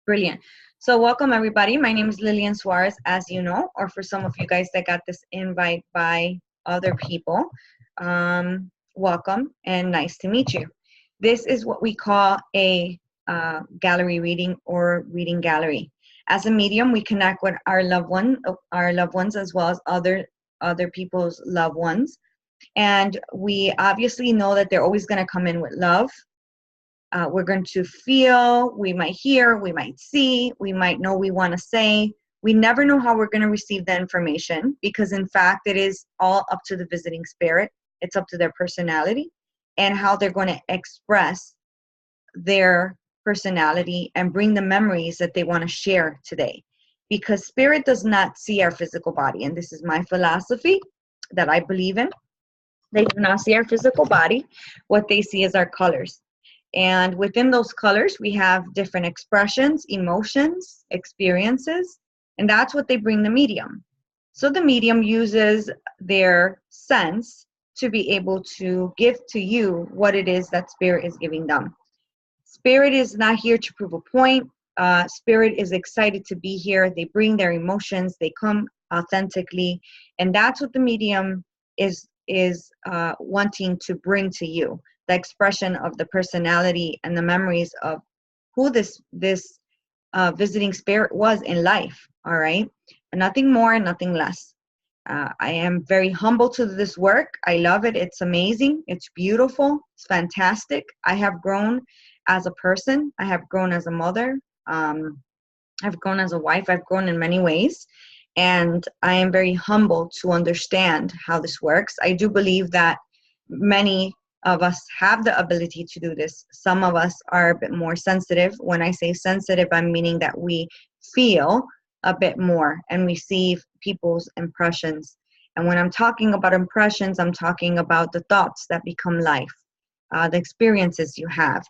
Brilliant. So welcome everybody. My name is Lillian Suarez, as you know, or for some of you guys that got this invite by other people, welcome and nice to meet you. This is what we call a gallery reading or reading gallery. As a medium, we connect with our loved ones as well as other people's loved ones, and we obviously know that they're always going to come in with love. We're going to feel, we might hear, we might see, we might know we want to say. We never know how we're going to receive the information because, in fact, it is all up to the visiting spirit. It's up to their personality and how they're going to express their personality and bring the memories that they want to share today. Because spirit does not see our physical body, and this is my philosophy that I believe in. They do not see our physical body. What they see is our colors. And within those colors, we have different expressions, emotions, experiences, and that's what they bring the medium. So the medium uses their sense to be able to give to you what it is that spirit is giving them. Spirit is not here to prove a point. Spirit is excited to be here. They bring their emotions. They come authentically. And that's what the medium is wanting to bring to you. The expression of the personality and the memories of who this visiting spirit was in life. All right, nothing more, nothing less. I am very humble to this work. I love it. It's amazing. It's beautiful. It's fantastic. I have grown as a person. I have grown as a mother. I've grown as a wife. I've grown in many ways. And I am very humble to understand how this works. I do believe that many of us have the ability to do this. Some of us are a bit more sensitive. When I say sensitive, I'm meaning that we feel a bit more and receive people's impressions. And when I'm talking about impressions, I'm talking about the thoughts that become life, the experiences you have.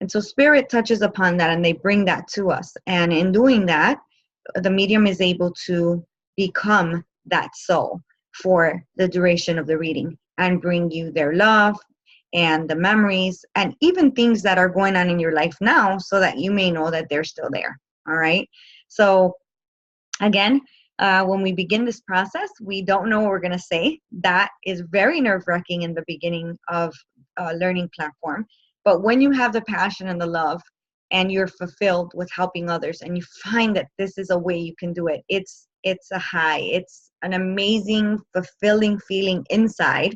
And so spirit touches upon that and they bring that to us. And in doing that, the medium is able to become that soul for the duration of the reading and bring you their love and the memories and even things that are going on in your life now so that you may know that they're still there. All right. So again, when we begin this process, we don't know what we're going to say. That is very nerve-wracking in the beginning of a learning platform. But when you have the passion and the love and you're fulfilled with helping others and you find that this is a way you can do it, it's a high. It's an amazing, fulfilling feeling inside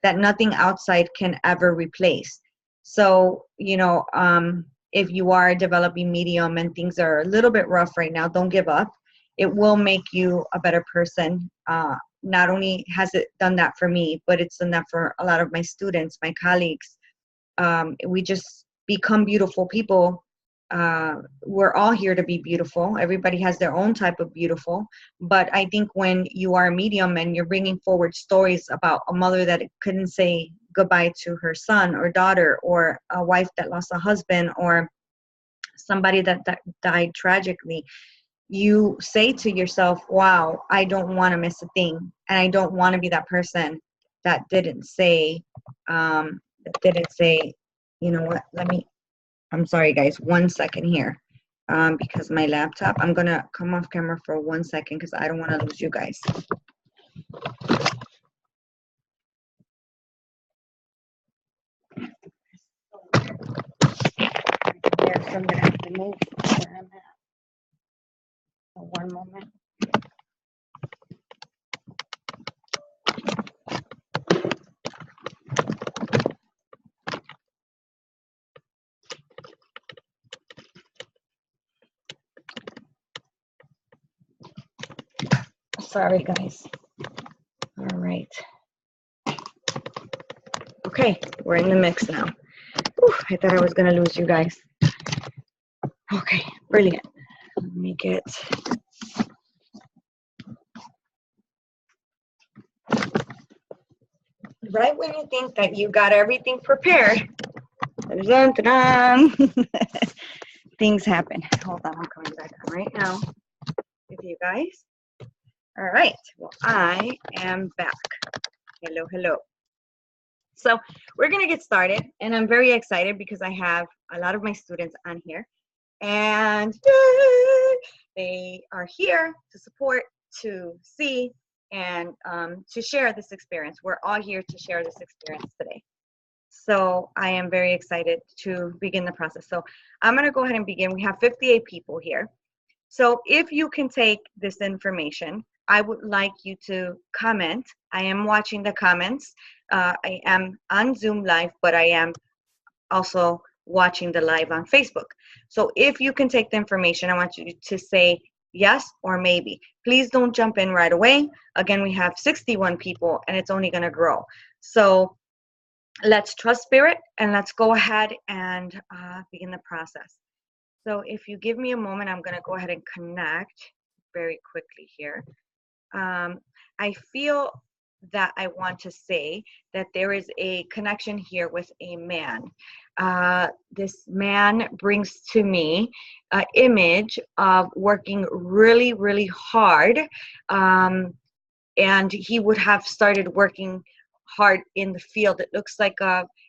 that nothing outside can ever replace. So, if you are a developing medium and things are a little bit rough right now, don't give up. It will make you a better person. Not only has it done that for me, but it's done that for a lot of my students, my colleagues. We just become beautiful people. We're all here to be beautiful. Everybody has their own type of beautiful. But I think when you are a medium and you're bringing forward stories about a mother that couldn't say goodbye to her son or daughter, or a wife that lost a husband, or somebody that died tragically, you say to yourself, wow, I don't want to miss a thing. And I don't want to be that person that didn't say, you know what, I'm sorry guys, 1 second here. Because my laptop, I'm going to come off camera for 1 second because I don't want to lose you guys. Yes, I'm going to have to move where I'm at. So 1 moment. Sorry, guys. All right. Okay, we're in the mix now. Whew, I thought I was going to lose you guys. Okay, brilliant. Let me get... Right when you think that you got everything prepared, things happen. Hold on, I'm coming back on right now with you guys. All right, well, I am back. Hello, hello. So we're going to get started, and I'm very excited because I have a lot of my students on here. And yay, they are here to support, to see, and to share this experience. We're all here to share this experience today. So I am very excited to begin the process. So I'm going to go ahead and begin. We have 58 people here. So if you can take this information, I would like you to comment. I am watching the comments. I am on Zoom Live, but I am also watching the live on Facebook. So if you can take the information, I want you to say yes or maybe. Please don't jump in right away. Again, we have 61 people and it's only going to grow. So let's trust spirit and let's go ahead and begin the process. So if you give me a moment, I'm going to go ahead and connect very quickly here. I feel that I want to say that there is a connection here with a man. This man brings to me an image of working really, really hard. And he would have started working hard in the field. It looks like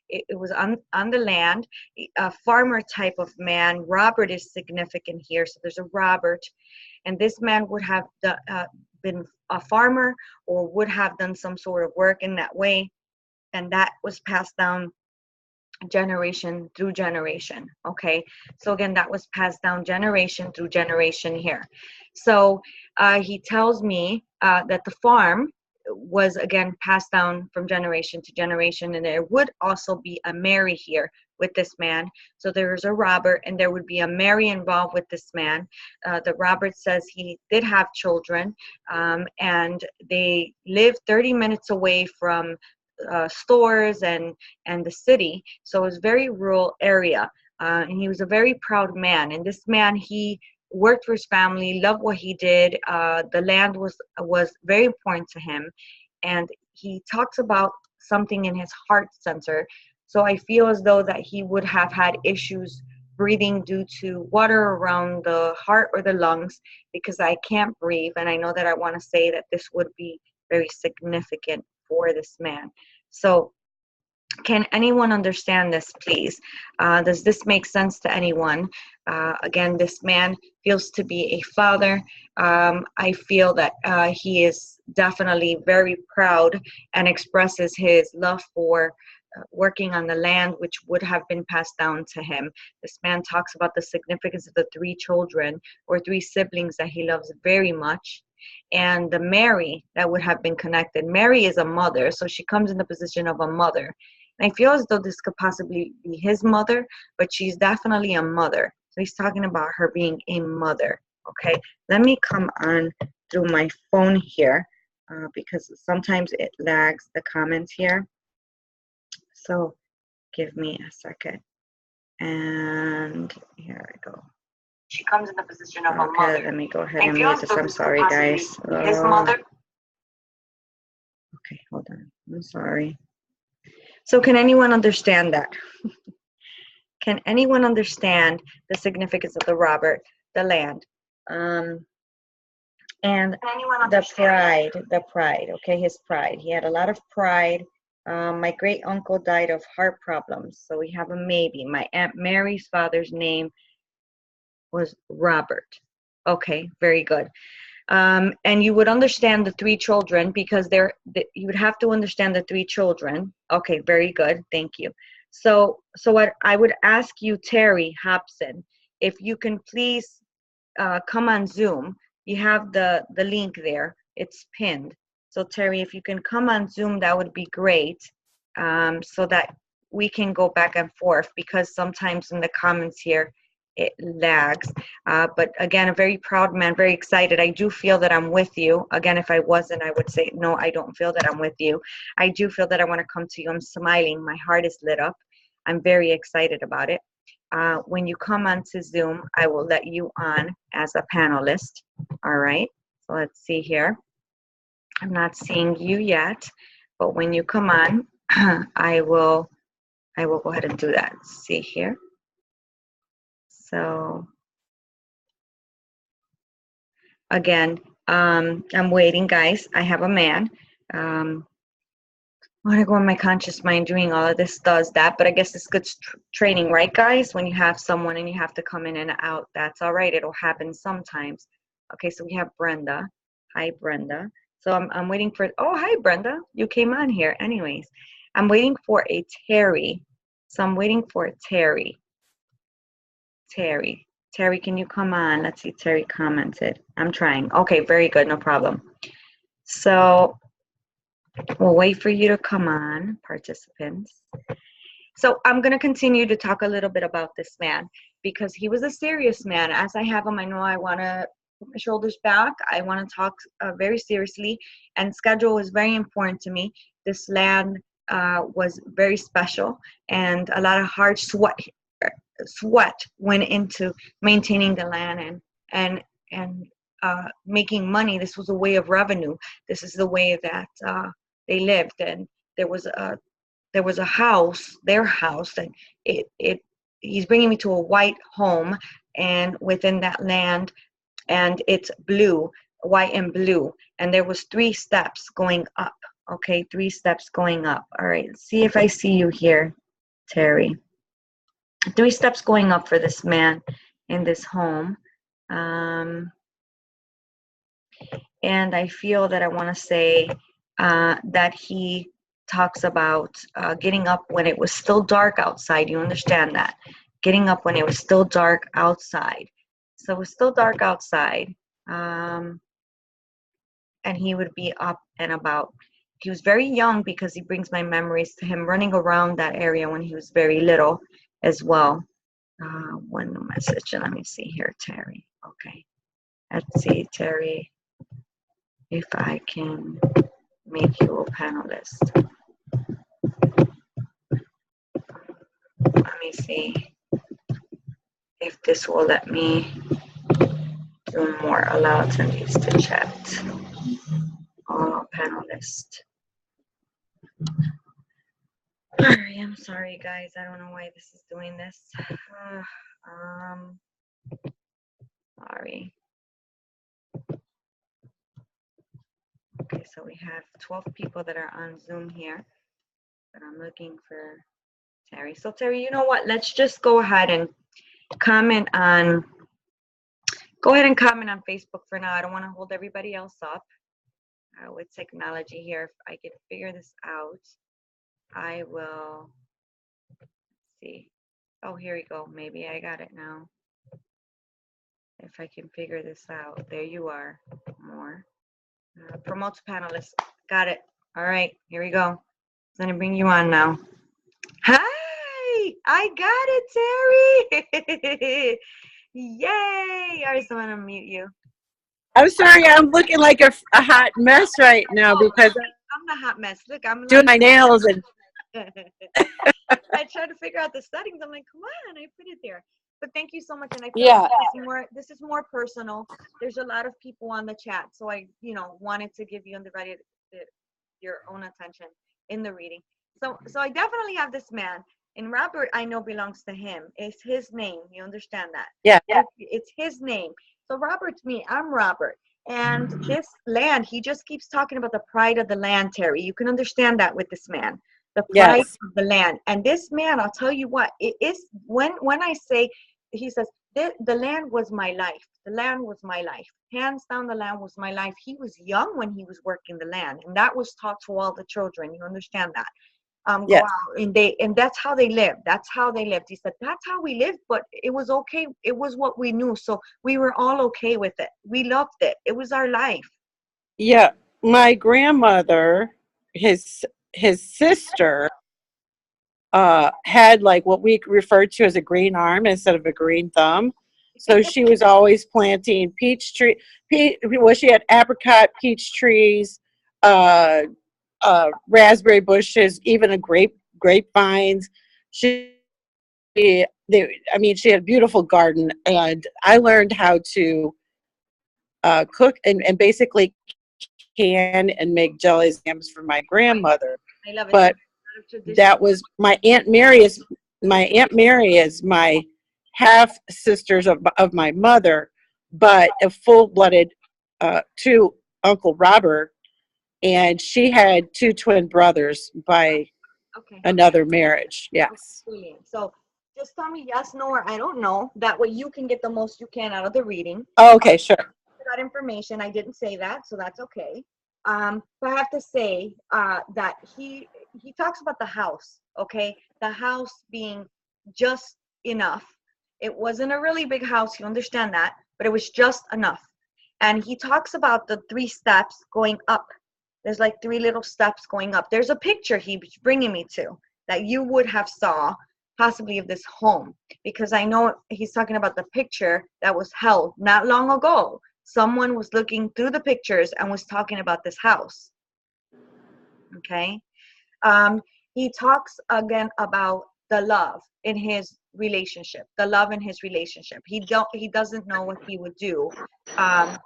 it was on the land, a farmer type of man. Robert is significant here. So there's a Robert. And this man would have been a farmer or would have done some sort of work in that way. And that was passed down generation through generation. Okay. So again, that was passed down generation through generation here. So he tells me that the farm was again passed down from generation to generation, and there would also be a Mary here with this man. So there's a Robert and there would be a Mary involved with this man. The Robert says he did have children, and they lived 30 minutes away from stores and the city. So it was a very rural area, and he was a very proud man. And this man, he worked for his family, loved what he did. The land was very important to him, and he talks about something in his heart center. So I feel as though that he would have had issues breathing due to water around the heart or the lungs, because I can't breathe. And I know that I want to say that this would be very significant for this man. So can anyone understand this, please? Does this make sense to anyone? Again, this man feels to be a father. I feel that he is definitely very proud and expresses his love for working on the land, which would have been passed down to him. This man talks about the significance of the 3 children or 3 siblings that he loves very much. And the Mary that would have been connected. Mary is a mother, so she comes in the position of a mother. And I feel as though this could possibly be his mother, but she's definitely a mother. So he's talking about her being a mother. Okay, let me come on through my phone here because sometimes it lags the comments here. So give me a second. And here I go. She comes in the position of a mother. Let me go ahead and mute this. I'm sorry, guys. His mother. Okay, hold on. I'm sorry. So can anyone understand that? Can anyone understand the significance of the Robert, the land, and the pride, okay, his pride. He had a lot of pride. My great uncle died of heart problems, so we have a maybe. My Aunt Mary's father's name was Robert. Okay, very good. And you would understand the 3 children because you would have to understand the 3 children. Okay, very good. Thank you. So what I would ask you, Terry Hobson, if you can please come on Zoom. You have the link there. It's pinned. So Terry, if you can come on Zoom, that would be great, so that we can go back and forth, because sometimes in the comments here, it lags. But again, a very proud man, very excited. I do feel that I'm with you. Again, if I wasn't, I would say, no, I don't feel that I'm with you. I do feel that I want to come to you. I'm smiling. My heart is lit up. I'm very excited about it. When you come onto Zoom, I will let you on as a panelist. All right. So let's see here. I'm not seeing you yet, but when you come on, I will go ahead and do that. See here. So again, I'm waiting, guys. I have a man. want to go in my conscious mind doing all of this does that, but I guess it's good training, right, guys? When you have someone and you have to come in and out, that's all right. It'll happen sometimes. Okay, so we have Brenda. Hi, Brenda. So I'm waiting for, oh, hi, Brenda. You came on here. Anyways, I'm waiting for a Terry. So I'm waiting for a Terry. Terry. Terry, can you come on? Let's see. Terry commented. I'm trying. Okay, very good. No problem. So we'll wait for you to come on, participants. So I'm going to continue to talk a little bit about this man because he was a serious man. As I have him, I know I want to put my shoulders back. I want to talk very seriously, and schedule is very important to me. This land was very special, and a lot of hard sweat went into maintaining the land and making money. This was a way of revenue. This is the way that they lived, and there was a house, their house, and he's bringing me to a white home, and within that land, and it's blue, white and blue, and there was 3 steps going up. Okay, 3 steps going up. All right, let's see if I see you here, Terry. 3 steps going up for this man in this home. And I feel that I want to say that he talks about getting up when it was still dark outside. You understand that? Getting up when it was still dark outside. So it was still dark outside. And he would be up and about. He was very young because he brings my memories to him running around that area when he was very little as well. One message, and let me see here, Terry. Okay. Let's see, Terry, if I can make you a panelist. Let me see if this will let me do more. Allow attendees to chat. All panelist. I'm sorry, guys. I don't know why this is doing this. Sorry. Okay, so we have 12 people that are on Zoom here, but I'm looking for Terry. So Terry, you know what? Let's just go ahead and comment on Facebook for now. I don't want to hold everybody else up with technology here. If I could figure this out, I will. Let's see. Oh, here we go. Maybe I got it now. If I can figure this out. There you are. More. Promote to panelists. Got it. All right. Here we go. I'm going to bring you on now. Hi. I got it, Terry. Yay. All right, so I'm going to mute you. I'm sorry. I'm looking like a hot mess right now because I'm the hot mess. Look, I'm doing my nails and I tried to figure out the settings. I'm like, come on, I put it there. But thank you so much. And I feel like this is more personal. There's a lot of people on the chat, so I, wanted to give you your own attention in the reading. So I definitely have this man, and Robert, I know belongs to him. It's his name. You understand that? Yeah. It's his name. So Robert's me. I'm Robert. And this land, he just keeps talking about the pride of the land, Terry. You can understand that with this man. The pride of the land. And this man, I'll tell you what, it is when I say, he says, the land was my life. The land was my life. Hands down, the land was my life. He was young when he was working the land. And that was taught to all the children. You understand that? Go out and that's how they lived. That's how they lived. He said, that's how we lived, but it was okay. It was what we knew. So we were all okay with it. We loved it. It was our life. Yeah. My grandmother, his sister, had like what we referred to as a green arm instead of a green thumb. So she was always planting peach tree. She had apricot, peach trees, raspberry bushes, even grapevines. She had a beautiful garden, and I learned how to cook and basically can and make jellies and jams for my grandmother. I love it. But that was my Aunt Mary is my half sisters of my mother, but a full-blooded to Uncle Robert. and she had two twin brothers by Okay. another marriage. Okay, Yes. brilliant. So just tell me yes, no, or I don't know. That way you can get the most you can out of the reading. Oh, okay, sure. That information, I didn't say that, so that's okay. But I have to say that he talks about the house. Okay, the house being just enough. It wasn't a really big house, you understand that, but it was just enough. And he talks about the 3 steps going up. There's like 3 little steps going up. There's a picture he's bringing me to that you would have saw possibly of this home, because I know he's talking about the picture that was held not long ago. Someone was looking through the pictures and was talking about this house. Okay. um, he talks again about the love in his relationship, the love in his relationship. He doesn't know what he would do um,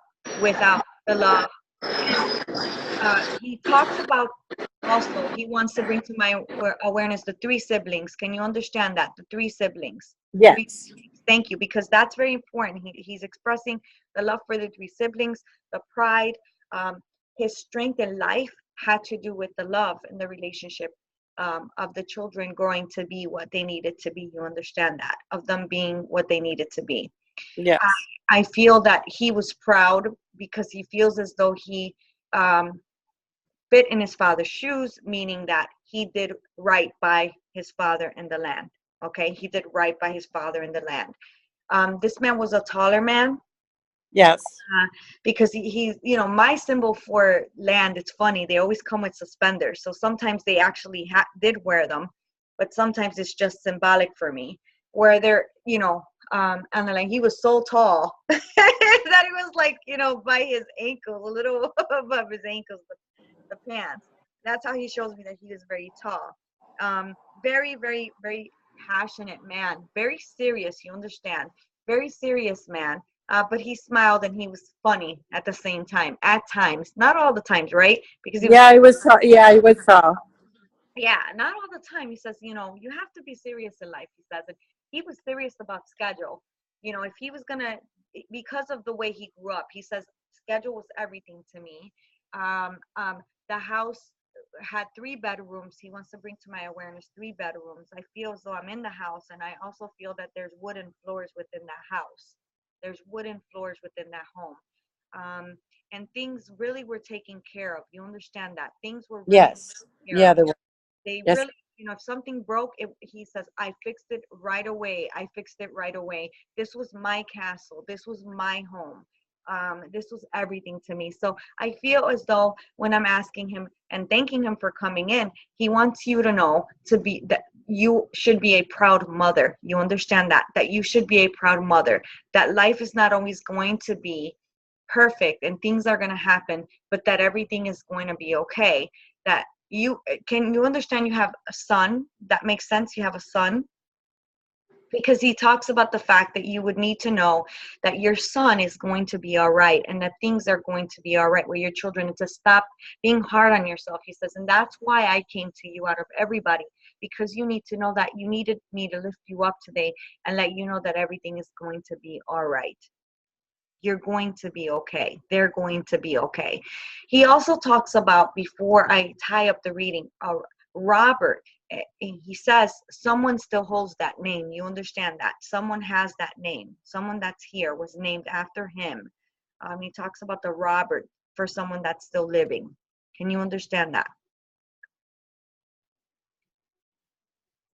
without the love. He talks about also he wants to bring to my awareness the 3 siblings. Can you understand that? The 3 siblings. Three Yes. siblings. Thank you, because that's very important. He's expressing the love for the 3 siblings, the pride. Um, his strength in life had to do with the love in the relationship, of the children growing to be what they needed to be. You understand that? Of them being what they needed to be. Yes. I feel that he was proud because he feels as though he um, fit in his father's shoes, meaning that he did right by his father in the land. Okay, he did right by his father in the land. This man was a taller man, Yes. because my symbol for land, it's funny, they always come with suspenders. So sometimes they actually did wear them, but sometimes it's just symbolic for me. Where they're, and then, like, he was so tall that he was like, by his ankles, a little above his ankles, the pants. That's how he shows me that he is very tall. Very, very, very passionate man. Very serious, you understand? Very serious man. But he smiled and he was funny at the same time. At times, not all the times, right? Because he was, Yeah, I was. Yeah, I was. yeah, not all the time. He says, you have to be serious in life. He says, and he was serious about schedule. If he was gonna, because of the way he grew up, he says schedule was everything to me. The house had 3 bedrooms. He wants to bring to my awareness 3 bedrooms. I feel as though I'm in the house, and I also feel that there's wooden floors within that house. There's wooden floors within that home. And things really were taken care of. You understand that? Things were really Yes. taken care Yeah, of. there were. They Yes. really, if something broke, he says, I fixed it right away. I fixed it right away. This was my castle. This was my home. This was everything to me. So I feel as though when I'm asking him and thanking him for coming in, he wants you to know that you should be a proud mother. You understand that you should be a proud mother, that life is not always going to be perfect and things are going to happen, but that everything is going to be okay. That you understand you have a son. That makes sense. You have a son, because he talks about the fact that you would need to know that your son is going to be all right, and that things are going to be all right with your children, and to stop being hard on yourself. He says, and that's why I came to you out of everybody, because you need to know that you needed me to lift you up today and let you know that everything is going to be all right. You're going to be okay. They're going to be okay. He also talks about, before I tie up the reading, Robert. He says someone still holds that name. You understand that? Someone has that name. Someone that's here was named after him. He talks about the Robert for someone that's still living. Can you understand that?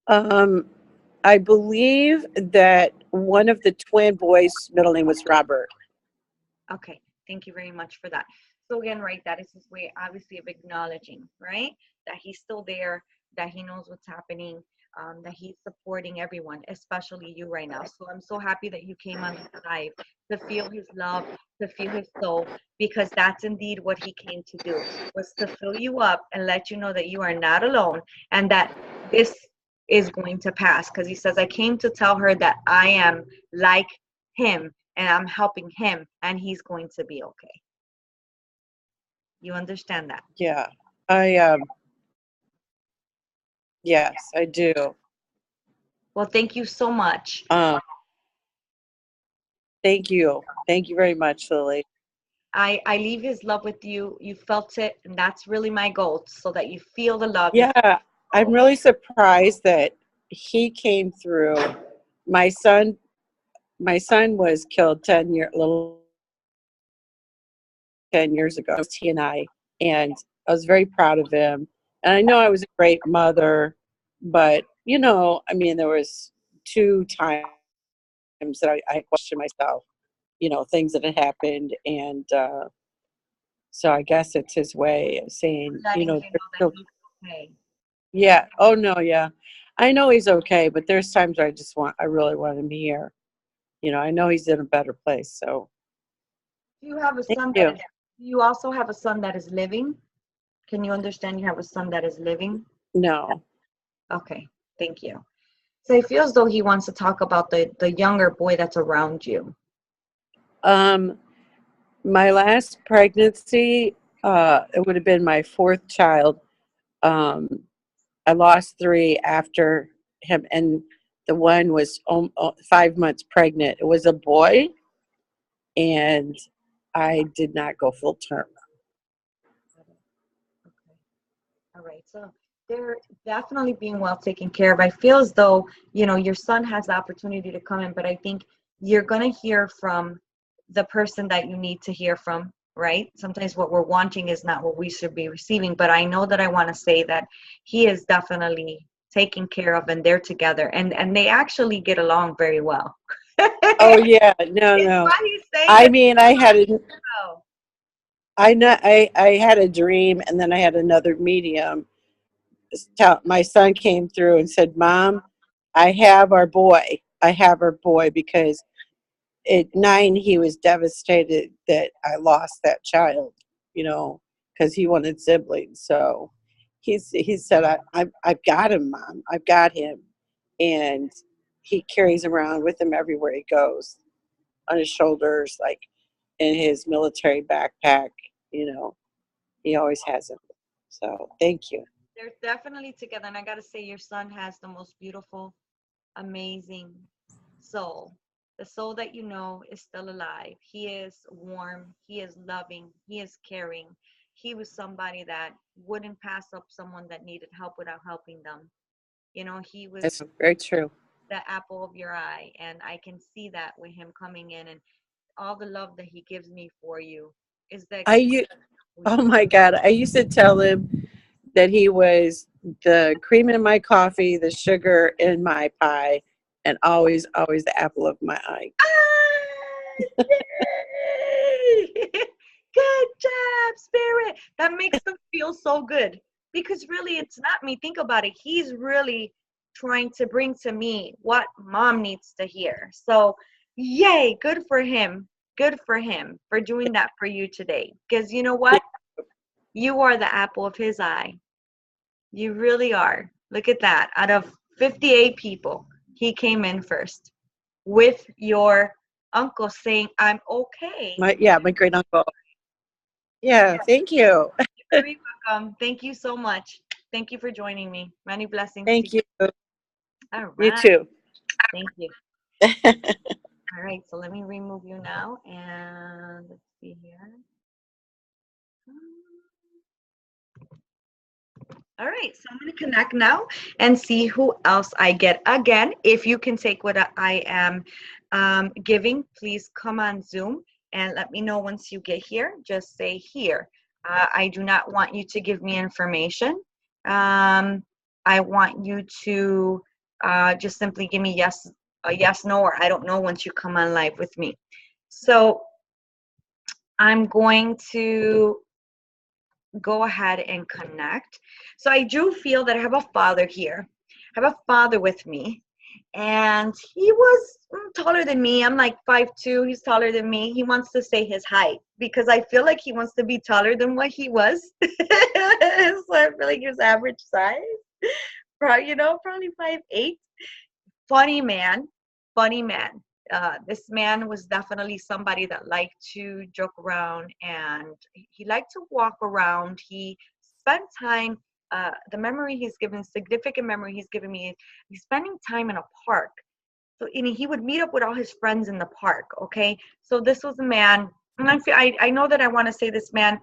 I believe that one of the twin boys' middle name was Robert. Okay, thank you very much for that. So again, right, that is his way, obviously, of acknowledging, right, that he's still there, that he knows what's happening, that he's supporting everyone, especially you right now. So I'm so happy that you came on the live to feel his love, to feel his soul, because that's indeed what he came to do, was to fill you up and let you know that you are not alone, and that this is going to pass. Because he says, I came to tell her that I am like him, and I'm helping him, and he's going to be okay. You understand that? Yeah. I yes, I do. Well, thank you so much. Um, thank you. Thank you very much, Lily. I leave his love with you. You felt it, and that's really my goal, so that you feel the love. Yeah, I'm really surprised that he came through. My son, my son was killed little 10 years ago. It was he and and I was very proud of him. And I know I was a great mother, but I mean, there was 2 times that I questioned myself, things that had happened, and so I guess it's his way of saying, Letting you there's know that still, he's okay. yeah, oh no, yeah, I know he's okay, but there's times where I really want him here. I know he's in a better place, so Do you have a thank son that you. is? Do you also have a son that is living? Can you understand you have a son that is living? No. Okay, thank you. So it feels though he wants to talk about the younger boy that's around you. Um, my last pregnancy, it would have been my fourth child. Um, I lost 3 after him, and the one was 5 months pregnant. It was a boy, and I did not go full term. Okay. All right. So they're definitely being well taken care of. I feel as though, your son has the opportunity to come in, but I think you're going to hear from the person that you need to hear from, right? Sometimes what we're wanting is not what we should be receiving, but I know that I want to say that he is definitely taken care of, and they're together, and they actually get along very well. Oh yeah, no, It's no. funny saying I that. mean, I know, I had a dream, and then I had another medium. My son came through and said, "Mom, I have our boy. I have our boy," because at 9 he was devastated that I lost that child, because he wanted siblings. So he said, I've got him, Mom. I've got him. And he carries around with him everywhere he goes, on his shoulders, like in his military backpack. You know, he always has him. So thank you. They're definitely together, and I gotta say, your son has the most beautiful, amazing soul. The soul that you know is still alive. He is warm. He is loving. He is caring. He was somebody that wouldn't pass up someone that needed help without helping them. He was That's very true. the apple of your eye, and I can see that with him coming in, and all the love that he gives me for you is the I expression u- of who oh he is. my God, I used to tell him that he was the cream in my coffee, the sugar in my pie, and always, always the apple of my eye. Ah, yay! Good job, Spirit. That makes them feel so good, because really it's not me. Think about it. He's really trying to bring to me what mom needs to hear. So, yay, good for him. Good for him for doing that for you today. Because you know what? You are the apple of his eye. You really are. Look at that. Out of 58 people, he came in first with your uncle saying, I'm okay. My great uncle. Yeah, thank you. You're very welcome. Thank you so much. Thank you for joining me. Many blessings to Thank you. you. All You right. too. Thank you. All right. So let me remove you now. And let's see here. All right, so I'm going to connect now and see who else I get. Again, if you can take what I am giving, please come on Zoom and let me know once you get here. Just say here. I do not want you to give me information. I want you to just simply give me a yes, no, or I don't know once you come on live with me. So I'm going to go ahead and connect. So I do feel that I have a father here. I have a father with me, and he was taller than me. I'm like 5'2". He's taller than me. He wants to say his height because I feel like he wants to be taller than what he was. So I feel like he's average size. Probably 5'8". Funny man, funny man. This man was definitely somebody that liked to joke around, and he liked to walk around. He spent time, the memory he's given, significant memory he's given me, he's spending time in a park. So he would meet up with all his friends in the park, okay? So this was a man And I know that I want to say this man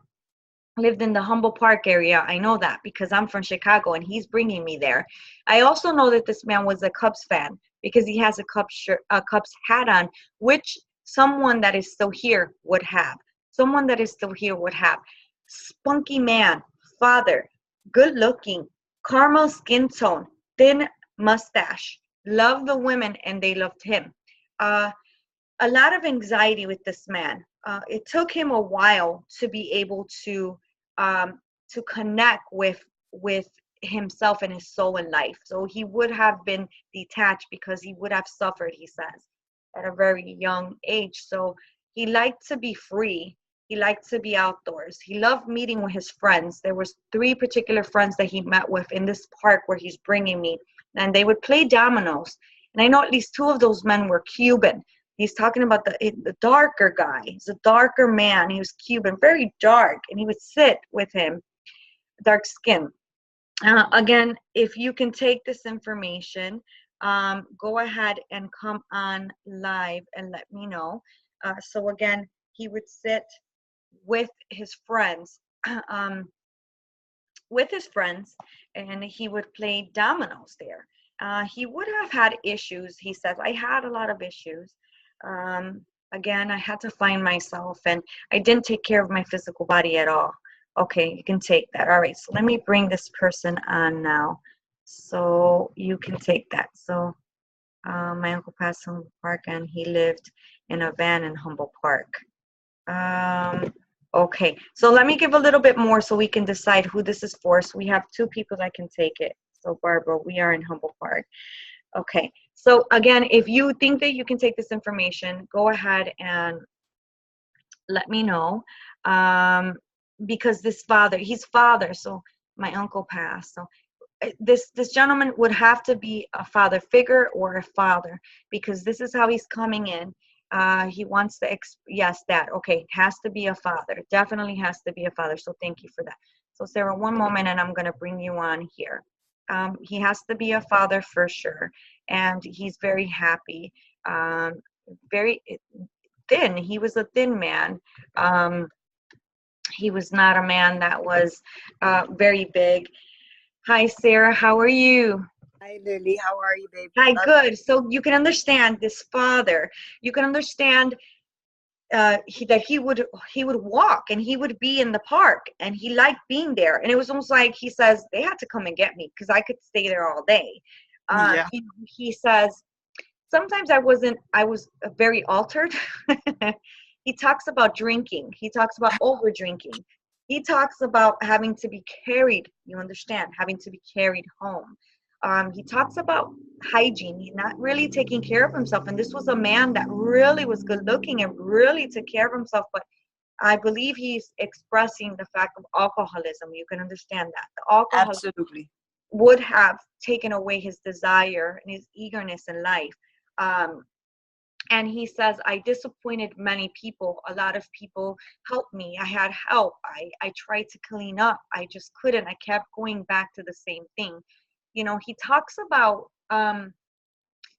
lived in the Humble Park area. I know that because I'm from Chicago and he's bringing me there. I also know that this man was a Cubs fan because he has a Cubs shirt, a Cubs hat on, which someone that is still here would have. Someone that is still here would have. Spunky man, father, good looking, caramel skin tone, thin mustache. Loved the women and they loved him. Uh, a lot of anxiety with this man. It took him a while to be able to connect with himself and his soul in life. So he would have been detached because he would have suffered, he says, at a very young age. So he liked to be free. He liked to be outdoors. He loved meeting with his friends. There was 3 particular friends that he met with in this park where he's bringing me, and they would play dominoes. And I know at least 2 of those men were Cuban. He's talking about the darker guy. He's a darker man. He was Cuban, very dark, and he would sit with him, dark skin. Again, if you can take this information, go ahead and come on live and let me know. So again, he would sit with his friends, um, and he would play dominoes there. He would have had issues. He says, I had a lot of issues. Again, I had to find myself, and I didn't take care of my physical body at all. Okay, you can take that. All right, so let me bring this person on now so you can take that. So my uncle passed in Humboldt Park, and he lived in a van in Humboldt Park. Okay, so let me give a little bit more so we can decide who this is for. So we have 2 people that can take it. So Barbara, we are in Humboldt Park. Okay, so again, if you think that you can take this information, go ahead and let me know. Because this father, he's father, so my uncle passed. So this gentleman would have to be a father figure or a father, because this is how he's coming in. He wants to, yes, that, okay, has to be a father. Definitely has to be a father. So thank you for that. So Sarah, one moment, and I'm going to bring you on here. He has to be a father for sure. And he's very happy. Very thin. He was a thin man. He was not a man that was very big. Hi, Sarah. How are you? Hi, Lily. How are you, baby? Hi, good. So you can understand this father. You can understand that he would walk and he would be in the park and he liked being there. And it was almost like he says they had to come and get me because I could stay there all day. Yeah. He says sometimes I was very altered. He talks about drinking. He talks about over drinking. He talks about having to be carried, you understand, having to be carried home. He talks about hygiene. He's not really taking care of himself. And this was a man that really was good looking and really took care of himself. But I believe he's expressing the fact of alcoholism. You can understand that. The alcohol Absolutely. would have taken away his desire and his eagerness in life. And he says, I disappointed many people. A lot of people helped me. I had help. I tried to clean up. I just couldn't. I kept going back to the same thing. You know, he talks about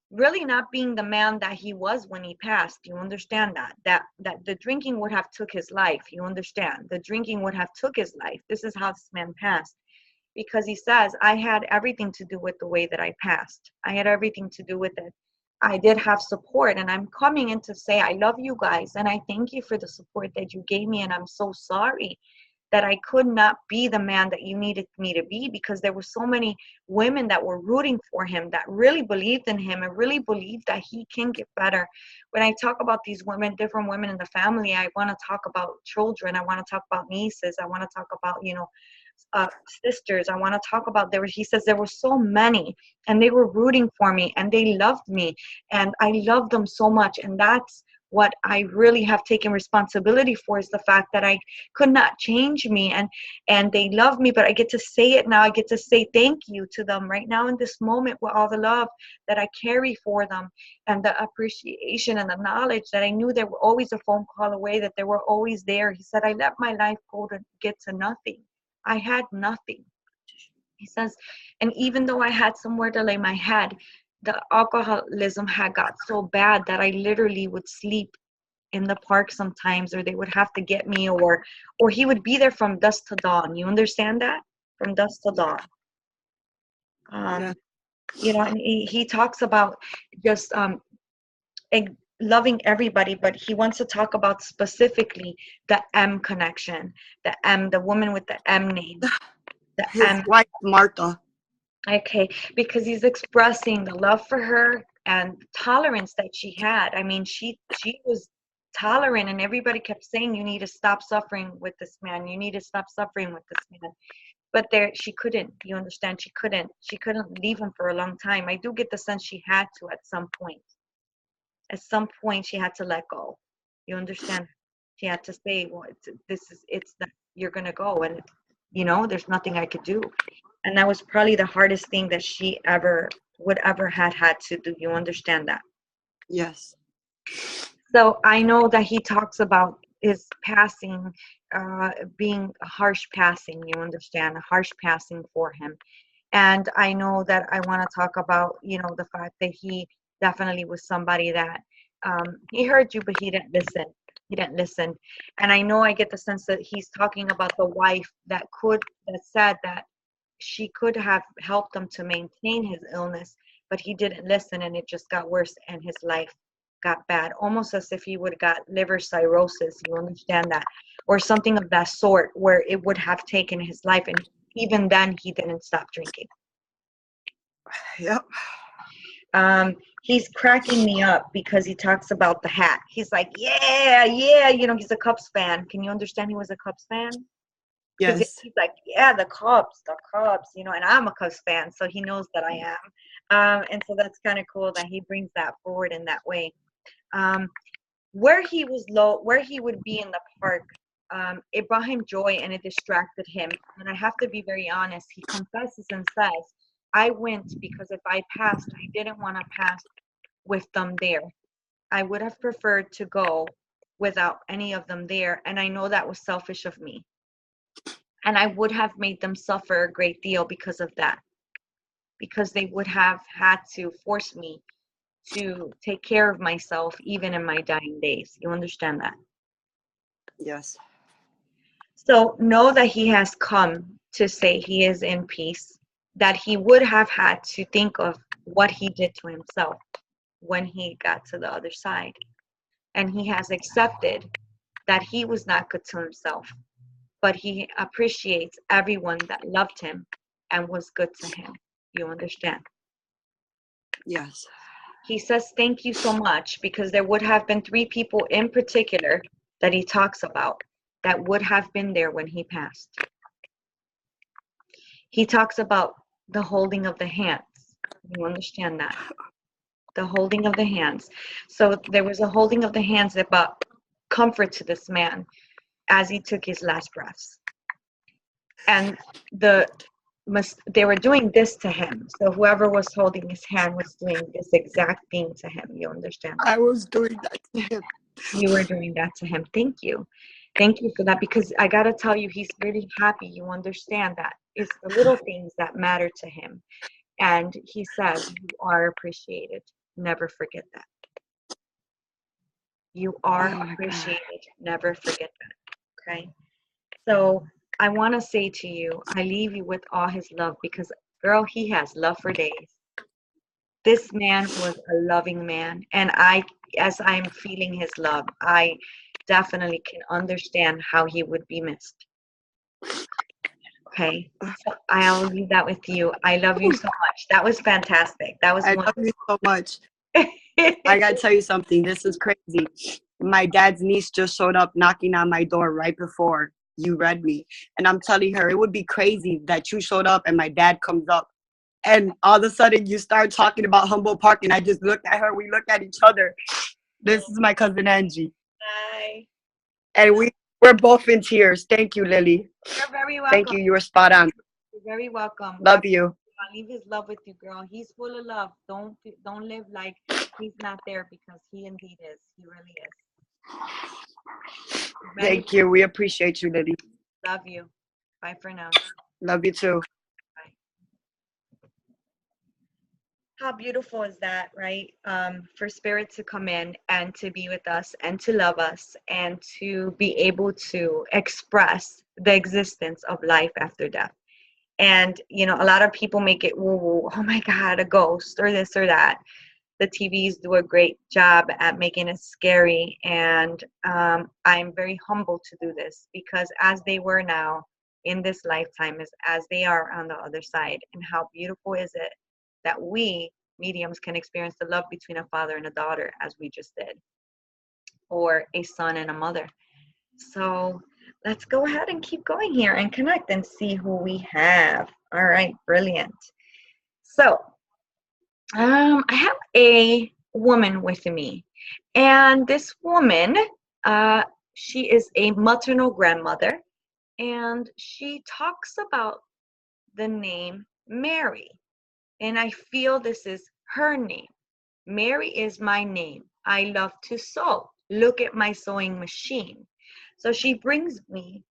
really not being the man that he was when he passed. You understand that the drinking would have took his life. You understand? The drinking would have took his life. This is how this man passed. Because he says, I had everything to do with the way that I passed. I had everything to do with it. I did have support, and I'm coming in to say I love you guys, and I thank you for the support that you gave me, and I'm so sorry that I could not be the man that you needed me to be, because there were so many women that were rooting for him, that really believed in him and really believed that he can get better. When I talk about these women, different women in the family, I want to talk about children. I want to talk about nieces. I want to talk about, sisters. I want to talk about, he says there were so many, and they were rooting for me, and they loved me, and I loved them so much. And that's what I really have taken responsibility for, is the fact that I could not change me, and they love me, but I get to say it now. I get to say thank you to them right now in this moment with all the love that I carry for them, and the appreciation and the knowledge that I knew they were always a phone call away, that they were always there. He said, I let my life go to get to nothing. I had nothing. He says, and even though I had somewhere to lay my head, the alcoholism had got so bad that I literally would sleep in the park sometimes, or they would have to get me, or he would be there from dusk to dawn. You understand that? From dusk to dawn. Yeah. And he talks about just loving everybody, but he wants to talk about specifically the M connection, the woman with the M name, the His M. wife, Martha. Okay, because he's expressing the love for her and tolerance that she had. I mean, she was tolerant, and everybody kept saying, "You need to stop suffering with this man. You need to stop suffering with this man." But she couldn't. You understand? She couldn't. She couldn't leave him for a long time. I do get the sense she had to at some point. At some point, she had to let go. You understand? She had to say, "Well, it's that you're gonna go, and there's nothing I could do." And that was probably the hardest thing that she would ever had to do. You understand that? Yes. So I know that he talks about his passing being a harsh passing. You understand? A harsh passing for him. And I know that I want to talk about, the fact that he definitely was somebody that he heard you, but he didn't listen. He didn't listen. And I know I get the sense that he's talking about the wife that said that she could have helped him to maintain his illness, but he didn't listen, and it just got worse, and his life got bad, almost as if he would have got liver cirrhosis. You understand that? Or something of that sort, where it would have taken his life, and even then he didn't stop drinking. Yep. He's cracking me up because he talks about the hat. He's like, yeah, he's a Cubs fan. Can you understand he was a Cubs fan? Because Yes. he's like, yeah, the Cubs, and I'm a Cubs fan, so he knows that I am. And so that's kind of cool that he brings that forward in that way. Where he would be in the park, it brought him joy and it distracted him. And I have to be very honest, he confesses and says, I went because if I passed, I didn't want to pass with them there. I would have preferred to go without any of them there, and I know that was selfish of me. And I would have made them suffer a great deal because of that, because they would have had to force me to take care of myself even in my dying days. You understand that? Yes. So know that he has come to say he is in peace, that he would have had to think of what he did to himself when he got to the other side. And he has accepted that he was not good to himself, but he appreciates everyone that loved him and was good to him. You understand? Yes. He says thank you so much, because there would have been 3 people in particular that he talks about that would have been there when he passed. He talks about the holding of the hands. You understand that? The holding of the hands. So there was a holding of the hands that brought comfort to this man as he took his last breaths. And they were doing this to him. So whoever was holding his hand was doing this exact thing to him. You understand that? I was doing that to him. You were doing that to him. Thank you. Thank you for that, because I got to tell you, he's really happy. You understand that. It's the little things that matter to him. And he says, you are appreciated. Never forget that. You are appreciated. Never forget that. Okay? So I want to say to you, I leave you with all his love, because, girl, he has love for days. This man was a loving man. And as I'm feeling his love, I definitely can understand how he would be missed. Okay? So I'll leave that with you. I love you so much. That was fantastic. That was I wonderful. love you so much. I gotta tell you something. This is crazy. My dad's niece just showed up knocking on my door right before you read me. And I'm telling her, it would be crazy that you showed up and my dad comes up. And all of a sudden you start talking about Humboldt Park, and I just looked at her. We looked at each other. This is my cousin Angie. Hi. And we're both in tears. Thank you, Lily. You're very welcome. Thank you. You were spot on. You're very welcome. Love you. I'll leave his love with you, girl. He's full of love. Don't live like he's not there, because he indeed is. He really is. Thank you. We appreciate you, Lily. Love you. Bye for now. Love you too. How beautiful is that, right? For spirit to come in and to be with us and to love us and to be able to express the existence of life after death. And, you know, a lot of people make it woo woo. Oh my God, a ghost or this or that. The TVs do a great job at making it scary. And I'm very humbled to do this because as they were now in this lifetime, is as they are on the other side. And how beautiful is it that we mediums can experience the love between a father and a daughter, as we just did, or a son and a mother. So let's go ahead and keep going here and connect and see who we have. All right, brilliant. So I have a woman with me, and this woman, she is a maternal grandmother, and she talks about the name Mary, and I feel this is her name. Mary is my name. I love to sew. Look at my sewing machine. So she brings me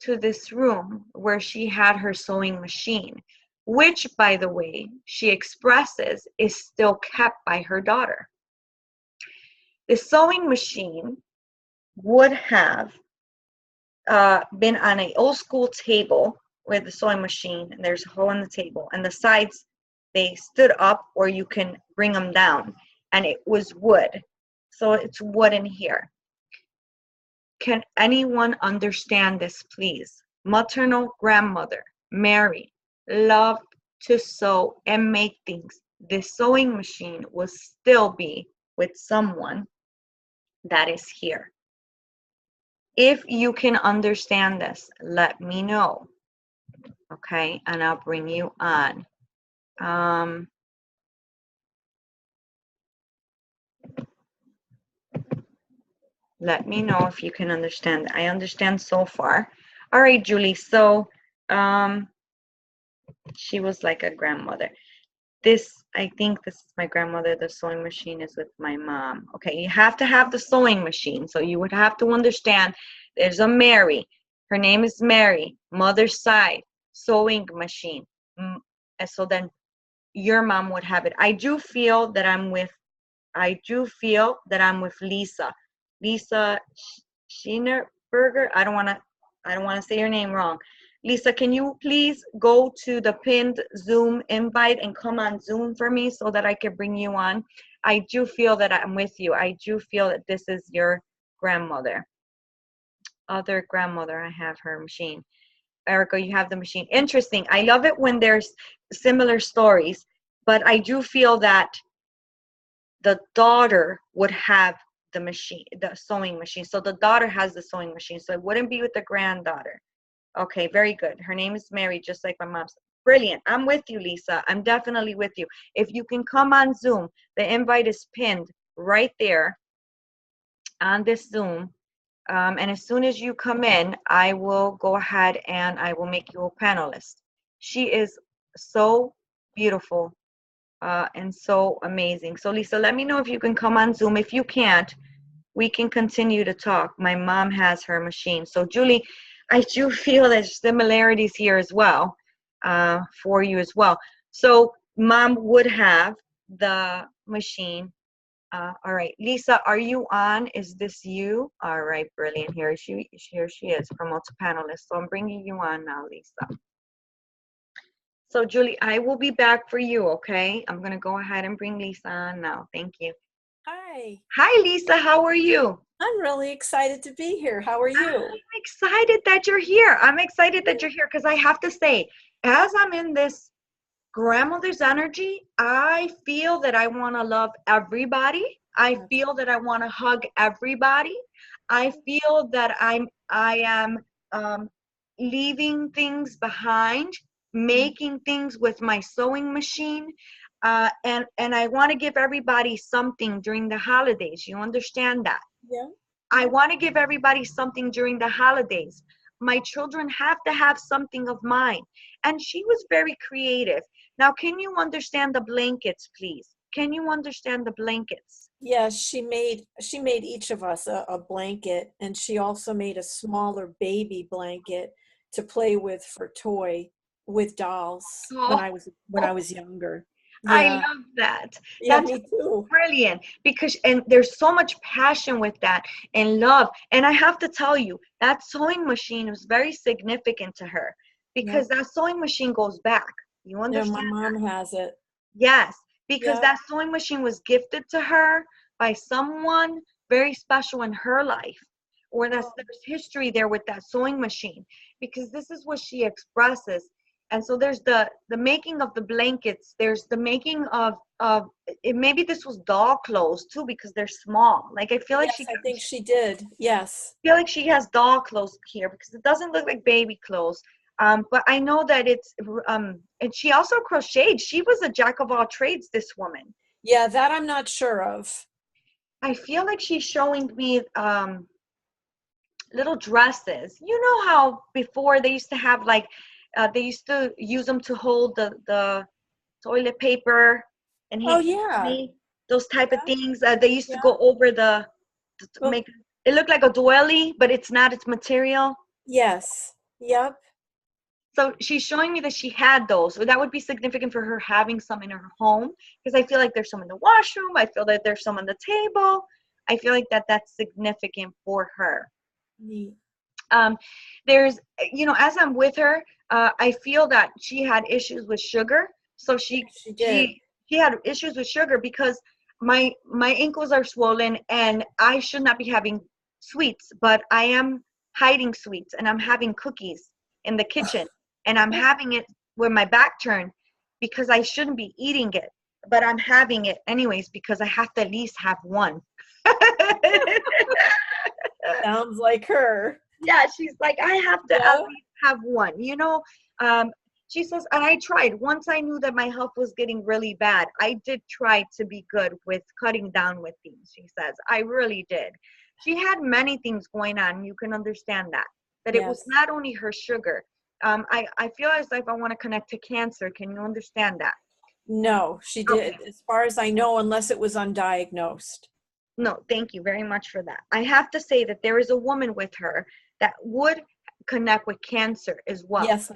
to this room where she had her sewing machine, which, by the way, she expresses is still kept by her daughter. The sewing machine would have been on an old school table with the sewing machine, and there's a hole in the table, and the sides, they stood up or you can bring them down, and it was wood. So it's wood in here. Can anyone understand this, please? Maternal grandmother, Mary, loved to sew and make things. The sewing machine will still be with someone that is here. If you can understand this, let me know. Okay, and I'll bring you on. Let me know if you can understand. I understand so far. All right, Julie. So she was like a grandmother. I think this is my grandmother. The sewing machine is with my mom. Okay, you have to have the sewing machine. So you would have to understand there's a Mary. Her name is Mary. Mother's side, sewing machine. So then your mom would have it. I do feel that I'm with Lisa. Lisa Schienerberger. I don't want to say your name wrong. Lisa, can you please go to the pinned Zoom invite and come on Zoom for me so that I can bring you on? I do feel that I'm with you. I do feel that this is your grandmother. Other grandmother, I have her machine. Erica, you have the machine. Interesting. I love it when there's similar stories, but I do feel that the daughter would have the machine, the sewing machine. So the daughter has the sewing machine. So it wouldn't be with the granddaughter. Okay, very good. Her name is Mary, just like my mom's. Brilliant. I'm with you, Lisa. I'm definitely with you. If you can come on Zoom, the invite is pinned right there on this Zoom. And as soon as you come in, I will go ahead and I will make you a panelist. She is so beautiful and so amazing. So Lisa, let me know if you can come on Zoom. If you can't, we can continue to talk. My mom has her machine. So Julie, I do feel there's similarities here as well for you as well. So mom would have the machine. All right, Lisa, are you on? Is this you? All right, brilliant. Here she is, promote to panelist. So I'm bringing you on now, Lisa. So Julie, I will be back for you, okay? I'm gonna go ahead and bring Lisa on now. Thank you. Hi. Hi, Lisa, how are you? I'm really excited to be here. How are you? I'm excited that you're here. I'm excited that you're here because I have to say, as I'm in this grandmother's energy, I feel that I want to love everybody. I feel that I want to hug everybody. I feel that I am leaving things behind, making things with my sewing machine. And I want to give everybody something during the holidays. You understand that? Yeah. I want to give everybody something during the holidays. My children have to have something of mine. And she was very creative. Now, can you understand the blankets, please? Can you understand the blankets? Yes, she made each of us a blanket, and she also made a smaller baby blanket to play with for toy with dolls when I was younger. I Yeah. love that. Yeah, That's me too. brilliant because and there's so much passion with that and love. And I have to tell you, that sewing machine was very significant to her because Yep. that sewing machine goes back. You Yeah, my understand? mom has it. Yes, because Yep. that sewing machine was gifted to her by someone very special in her life. Or Oh, there's history there with that sewing machine because this is what she expresses. And so there's the making of the blankets, there's the making of it, maybe this was doll clothes too because they're small. Like I feel like yes, I think she did. Yes. feel like she has doll clothes here because it doesn't look like baby clothes. But I know that it's and she also crocheted. She was a jack of all trades, this woman. Yeah, that I'm not sure of. I feel like she's showing me little dresses. You know how before they used to have like they used to use them to hold the toilet paper and Oh, he yeah. those type of Yeah. things. They used to Yeah. go over to Well, make it look like a doily, but it's not. It's material. yes. Yep. So she's showing me that she had those. So that would be significant for her having some in her home because I feel like there's some in the washroom. I feel that there's some on the table. I feel like that's significant for her. Neat. Um, there's, as I'm with her, I feel that she had issues with sugar. So Yes, she did. she had issues with sugar because my ankles are swollen and I should not be having sweets, but I am hiding sweets and I'm having cookies in the kitchen and I'm having it with my back turned because I shouldn't be eating it, but I'm having it anyways because I have to at least have one. Sounds like her. Yeah, she's like, I have to at Yeah. least have one. Um, she says, and I tried. Once I knew that my health was getting really bad, I did try to be good with cutting down with things, she says. I really did. She had many things going on. You can understand that it was Yes. not only her sugar. I feel as if I want to connect to cancer. Can you understand that? No, she Okay. did. As far as I know, unless it was undiagnosed. No, thank you very much for that. I have to say that there is a woman with her that would connect with cancer as well. Yes,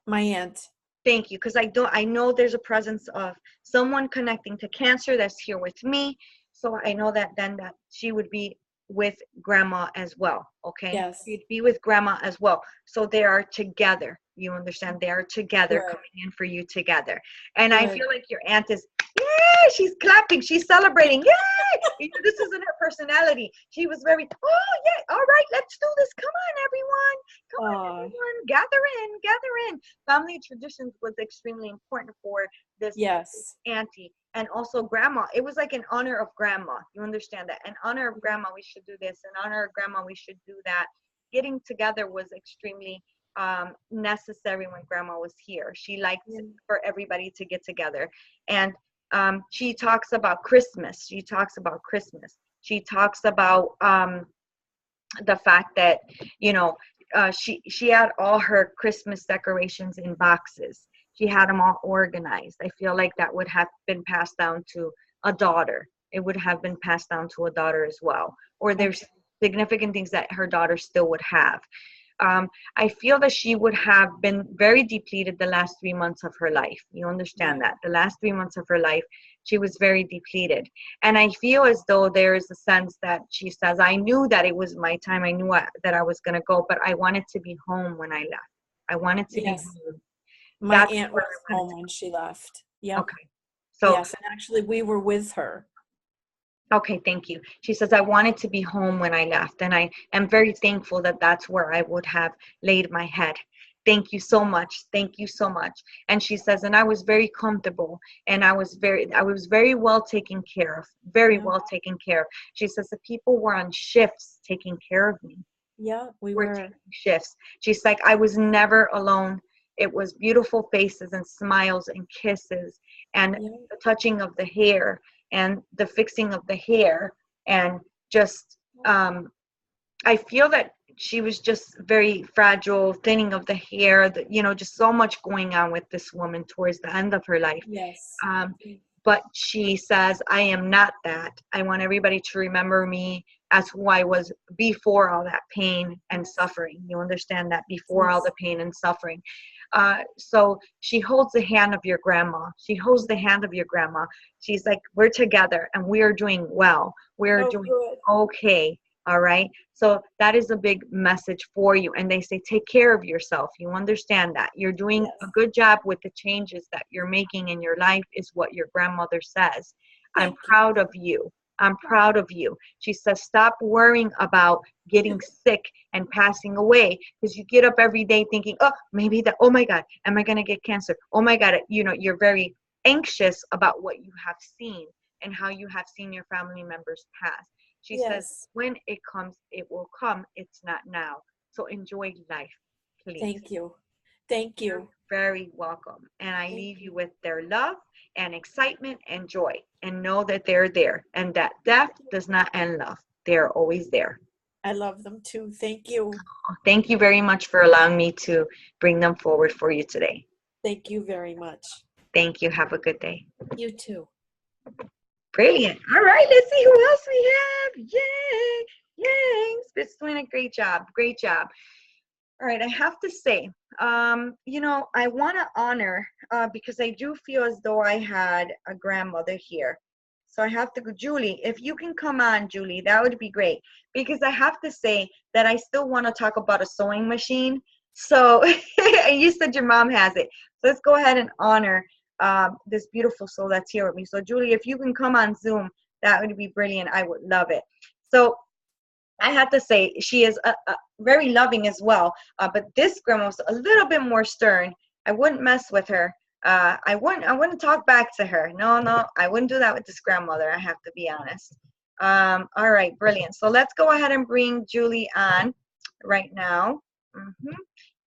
my aunt. Thank you, because I know there's a presence of someone connecting to cancer that's here with me. So I know that then that she would be with grandma as well. Okay. Yes. She'd be with grandma as well. So they are together. You understand? They are together Good. coming in for you together. And I Good. feel like your aunt is, yay, she's clapping, she's celebrating, yay! This isn't her personality. She was very, oh yeah, all right, let's do this. Come on, everyone. Come on, Aw, everyone. Gather in, gather in. Family traditions was extremely important for this yes. auntie and also grandma. It was like in honor of grandma. You understand that? In honor of grandma, we should do this. In honor of grandma, we should do that. Getting together was extremely necessary when grandma was here. She liked Yeah. for everybody to get together. And she talks about Christmas. She talks about Christmas. She talks about the fact that, she had all her Christmas decorations in boxes. She had them all organized. I feel like that would have been passed down to a daughter. It would have been passed down to a daughter as well. Or there's Okay. significant things that her daughter still would have. I feel that she would have been very depleted the last 3 months of her life. You understand Yeah. that? The last 3 months of her life, she was very depleted. And I feel as though there is a sense that she says, I knew that it was my time. I knew that I was going to go, but I wanted to be home when I left. I wanted to be Yes. home. My That's aunt where was I wanted home to when she left. go. Yep. Okay. So Yes. And actually, we were with her. okay, thank you. She says, I wanted to be home when I left, and I am very thankful that that's where I would have laid my head. Thank you so much. Thank you so much. And she says, and I was very comfortable, and I was very well taken care of, very Yeah. well taken care of. She says, the people were on shifts taking care of me. Yeah, we Were were. taking shifts. She's like, I was never alone. It was beautiful faces and smiles and kisses and Yeah. the touching of the hair and the fixing of the hair and just I feel that she was just very fragile, thinning of the hair, just so much going on with this woman towards the end of her life. Yes. Um, but she says, I am not that. I want everybody to remember me as who I was before all that pain and suffering. You understand that? Before all Yes. the pain and suffering. So she holds the hand of your grandma. She holds the hand of your grandma. She's like, we're together and we are doing well. We're Oh, doing good. okay. All right. So that is a big message for you. And they say, take care of yourself. You understand that. You're doing Yes. a good job with the changes that you're making in your life, is what your grandmother says. I'm Thank you. proud of you. I'm proud of you. She says, stop worrying about getting sick and passing away, because you get up every day thinking, oh, maybe that, oh my God, am I going to get cancer? Oh my God. You know, you're very anxious about what you have seen and how you have seen your family members pass. She says, Yes. when it comes, it will come. It's not now. So enjoy life, please. Thank you. Thank You're you. very welcome. And I Thank leave you you. with their love and excitement and joy, and know that they're there and that death does not end love. They're always there. I love them too. Thank you. Thank you very much for allowing me to bring them forward for you today. Thank you very much. Thank you. Have a good day. You too. Brilliant. All right, let's see who else we have. Yay. Yay. It's doing a great job. Great job. All right, I have to say, you know, I want to honor, because I do feel as though I had a grandmother here. So I have to go, Julie, if you can come on, Julie, that would be great. Because I have to say that I still want to talk about a sewing machine. So, and you said your mom has it. So let's go ahead and honor this beautiful soul that's here with me. So Julie, if you can come on Zoom, that would be brilliant. I would love it. So I have to say, she is very loving as well. But this grandma was a little bit more stern. I wouldn't mess with her. I wouldn't talk back to her. No, I wouldn't do that with this grandmother. I have to be honest. All right, brilliant. So let's go ahead and bring Julie on right now.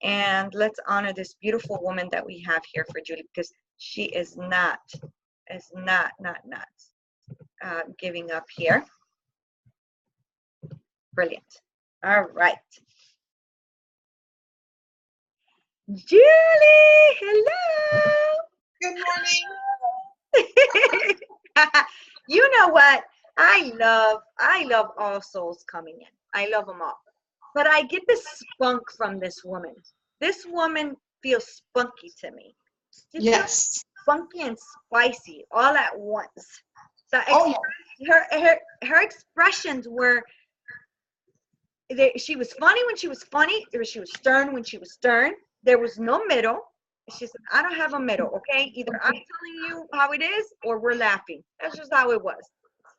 And let's honor this beautiful woman that we have here for Julie, because she is not giving up here. Brilliant. All right. Julie, hello. Good morning. You know what? I love all souls coming in. I love them all. But I get this spunk from this woman. This woman feels spunky to me. She feels Yes. funky and spicy all at once. The Oh, her expressions were, she was funny when she was funny, or she was stern when she was stern. There was no middle. She said, I don't have a middle, okay? Either I'm telling you how it is or we're laughing. That's just how it was.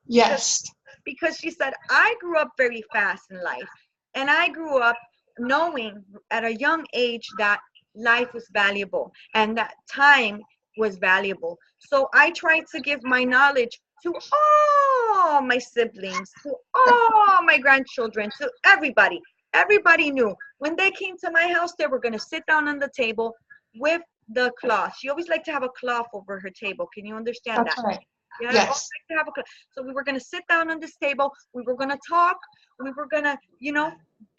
yes. Because she said, I grew up very fast in life. And I grew up knowing at a young age that life was valuable and that time was valuable. So I tried to give my knowledge to all my siblings, to all my grandchildren, to everybody. Everybody knew when they came to my house, they were going to sit down on the table with the cloth. She always liked to have a cloth over her table. Can you understand That's that? right. Yeah, Yes. always like to have a cloth. So we were going to sit down on this table. We were going to talk. We were going to,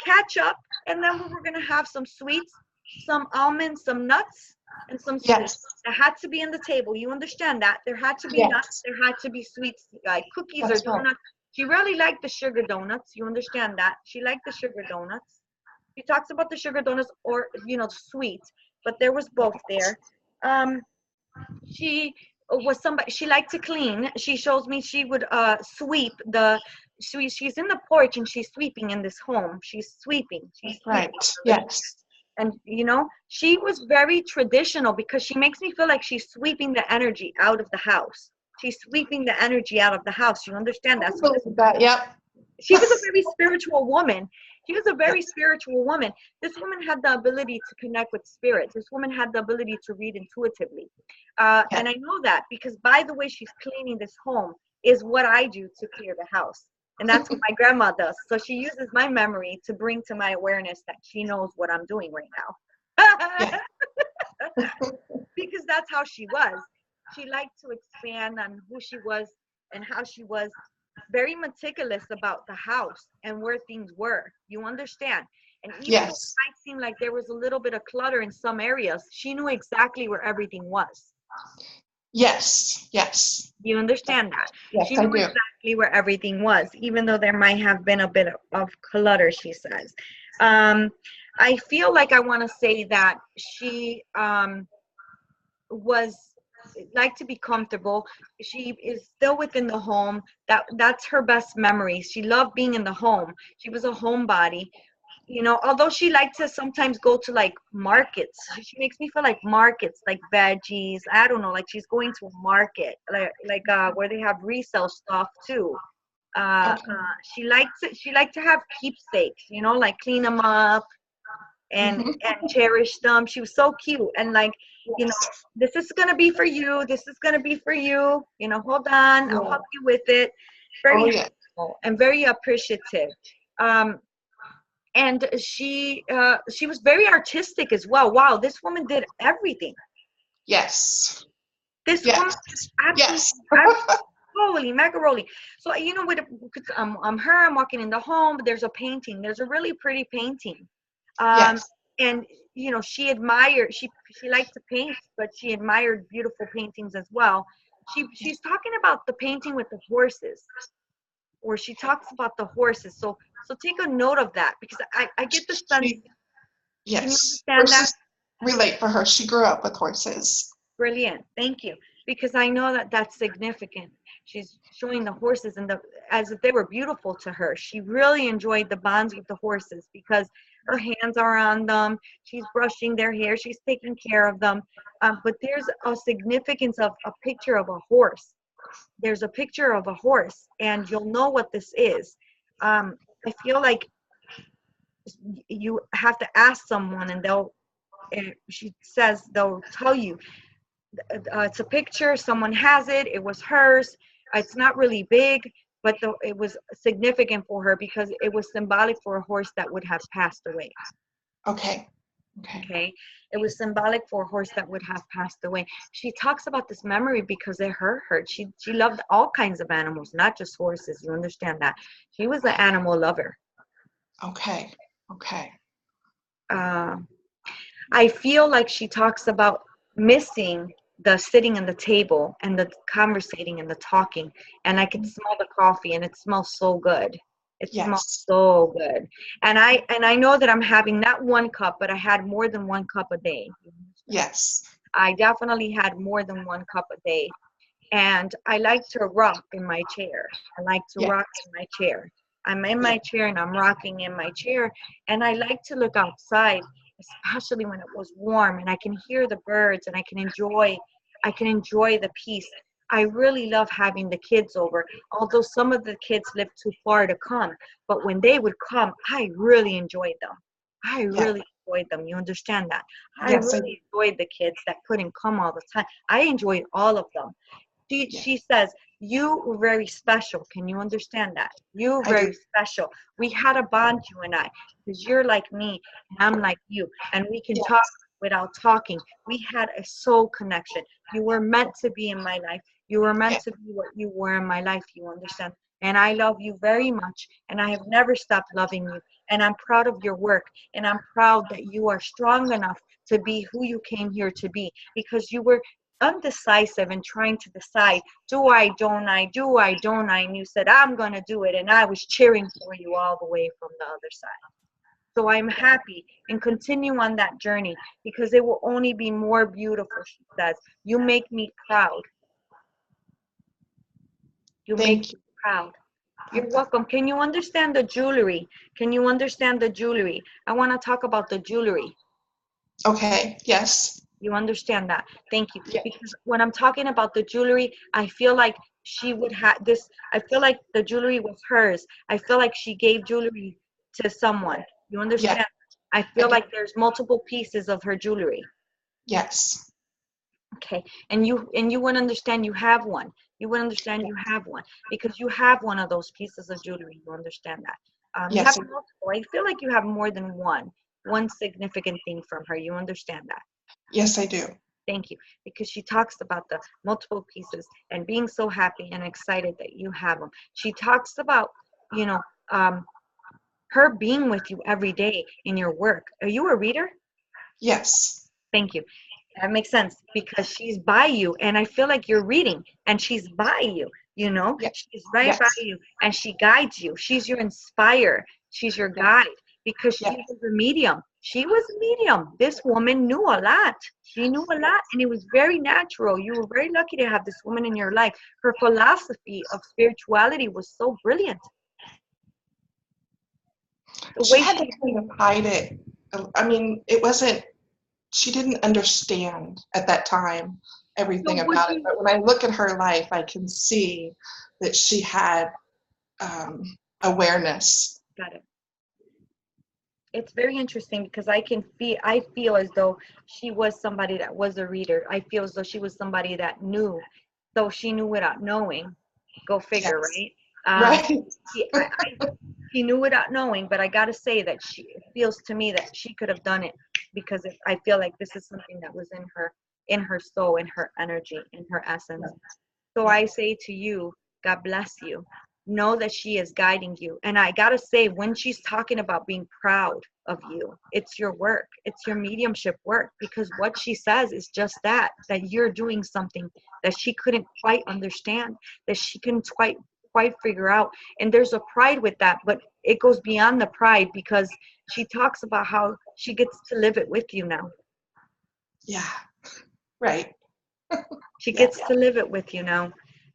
catch up. And then we were going to have some sweets, some almonds, some nuts, and some sweets. Yes. That had to be on the table. You understand that? There had to be Yes. nuts. There had to be sweets, like cookies That's or right. donuts. She really liked the sugar donuts. You understand that? She liked the sugar donuts. She talks about the sugar donuts or, the sweets, but there was both there. She was somebody, she liked to clean. She shows me she would sweep she's in the porch and she's sweeping in this home. She's sweeping. She's Right. sweeping. Yes. And, she was very traditional because she makes me feel like she's sweeping the energy out of the house. She's sweeping the energy out of the house. You understand that? I believe that. Yep. She was a very spiritual woman. She was a very spiritual woman. This woman had the ability to connect with spirit. This woman had the ability to read intuitively. And I know that because by the way she's cleaning this home is what I do to clear the house. And that's what my grandma does. So she uses my memory to bring to my awareness that she knows what I'm doing right now. Because that's how she was. She liked to expand on who she was and how she was, very meticulous about the house and where things were. You understand? And even though it might seem like there was a little bit of clutter in some areas, she knew exactly where everything was. Yes. Yes. You understand that? Yes, She I knew do. exactly where everything was, even though there might have been a bit of clutter, she says. I feel like I want to say that she was like to be comfortable. She is still within the home. That's her best memory. She loved being in the home. She was a homebody. You know, although she liked to sometimes go to like markets. She makes me feel like markets, like veggies. I don't know, like she's going to a market, where they have resale stuff too. Okay. She liked to have keepsakes, you know, like clean them up Mhm. and cherish them. She was so cute, and like, you know, Yes. this is gonna be for you. This is gonna be for you. You know, hold on, I'll Yeah. help you with it. Very Oh yeah. helpful and very appreciative. Um, and she was very artistic as well. Wow, this woman did everything. Yes. This woman Yes. did absolutely, Yes. holy macaroni. So you know, I'm her. I'm walking in the home. There's a painting. There's a really pretty painting. Um, Yes. and you know, she admired. She liked to paint, but she admired beautiful paintings as well. She's talking about the painting with the horses, where she talks about the horses. So take a note of that, because I get the sense. She, Can you yes. understand that? Horses relate for her. She grew up with horses. Brilliant. Thank you. Because I know that that's significant. She's showing the horses as if they were beautiful to her. She really enjoyed the bonds with the horses because her hands are on them. She's brushing their hair. She's taking care of them. But there's a significance of a picture of a horse. There's a picture of a horse, and you'll know what this is. I feel like you have to ask someone, and she says they'll tell you. It's a picture, someone has it, it was hers. It's not really big, but it was significant for her because it was symbolic for a horse that would have passed away. Okay. Okay. Okay, it was symbolic for a horse that would have passed away. She talks about this memory because it hurt her. She loved all kinds of animals, not just horses. You understand that? She was an animal lover. Okay. Okay. uh, I feel like she talks about missing the sitting at the table and the conversating and the talking. And I could smell the coffee, and it smells so good. It smells Yes. so good. And I know that I'm having not one cup, but I had more than one cup a day. Yes. I definitely had more than one cup a day. And I like to rock in my chair. I like to Yes. rock in my chair. I'm in Yes. my chair and I'm rocking in my chair. And I like to look outside, especially when it was warm and I can hear the birds and I can enjoy the peace. I really love having the kids over, although some of the kids live too far to come. But when they would come, I really enjoyed them. I Yes. really enjoyed them. You understand that? I Yes. really enjoyed the kids that couldn't come all the time. I enjoyed all of them. She, Yes. she says, you were very special. Can you understand that? You're I do. very special. We had a bond, you and I, because you're like me and I'm like you, and we can talk Yes. without talking. We had a soul connection. You were meant to be in my life. You were meant Yes. to be what you were in my life, you understand? And I love you very much, and I have never stopped loving you. And I'm proud of your work, and I'm proud that you are strong enough to be who you came here to be, because you were undecisive and trying to decide, do I, don't I, and you said, I'm going to do it, and I was cheering for you all the way from the other side. So I'm happy, and continue on that journey, because it will only be more beautiful. She says, you make me proud. You make Thank me you. proud. You're welcome. Can you understand the jewelry? Can you understand the jewelry? I want to talk about the jewelry. Okay. Yes. You understand that? Thank you. Yes. Because when I'm talking about the jewelry, I feel like she would have this. I feel like the jewelry was hers. I feel like she gave jewelry to someone. You Yes. understand? I I feel do. like there's multiple pieces of her jewelry. Yes. Okay. And you would understand you have one. You would understand you have one because you have one of those pieces of jewelry. You understand that? You have Yes. multiple. I feel like you have more than one significant thing from her. You understand that? Yes, I do. Thank you. Because she talks about the multiple pieces and being so happy and excited that you have them. She talks about, you know, um, her being with you every day in your work. Are you a reader? Yes. Thank you. That makes sense because she's by you and I feel like you're reading and she's by you, you know, Yes. she's right by Yes. you and she guides you. She's your inspire. She's your Yes. guide. because she Yes. was a medium. She was a medium. This woman knew a lot. She knew a lot, and it was very natural. You were very lucky to have this woman in your life. Her philosophy of spirituality was so brilliant. The She way had to she, kind of hide it. I mean, it wasn't, she didn't understand at that time everything so was about it. she, But when I look at her life, I can see that she had awareness. got it. It's very interesting because I feel as though she was somebody that was a reader. I feel as though she was somebody that knew, though she knew without knowing. Go figure, Yes. right? Right? She, she knew without knowing, but I gotta say that it feels to me that she could have done it because I feel like this is something that was in her soul, in her energy, in her essence. So I say to you, God bless you. Know that she is guiding you. And I got to say, when she's talking about being proud of you, it's your work, it's your mediumship work, because what she says is just that you're doing something that she couldn't quite understand, that she couldn't quite figure out. And there's a pride with that, but it goes beyond the pride because she talks about how she gets to live it with you now. Yeah. Right. She Yeah. gets to live it with you now.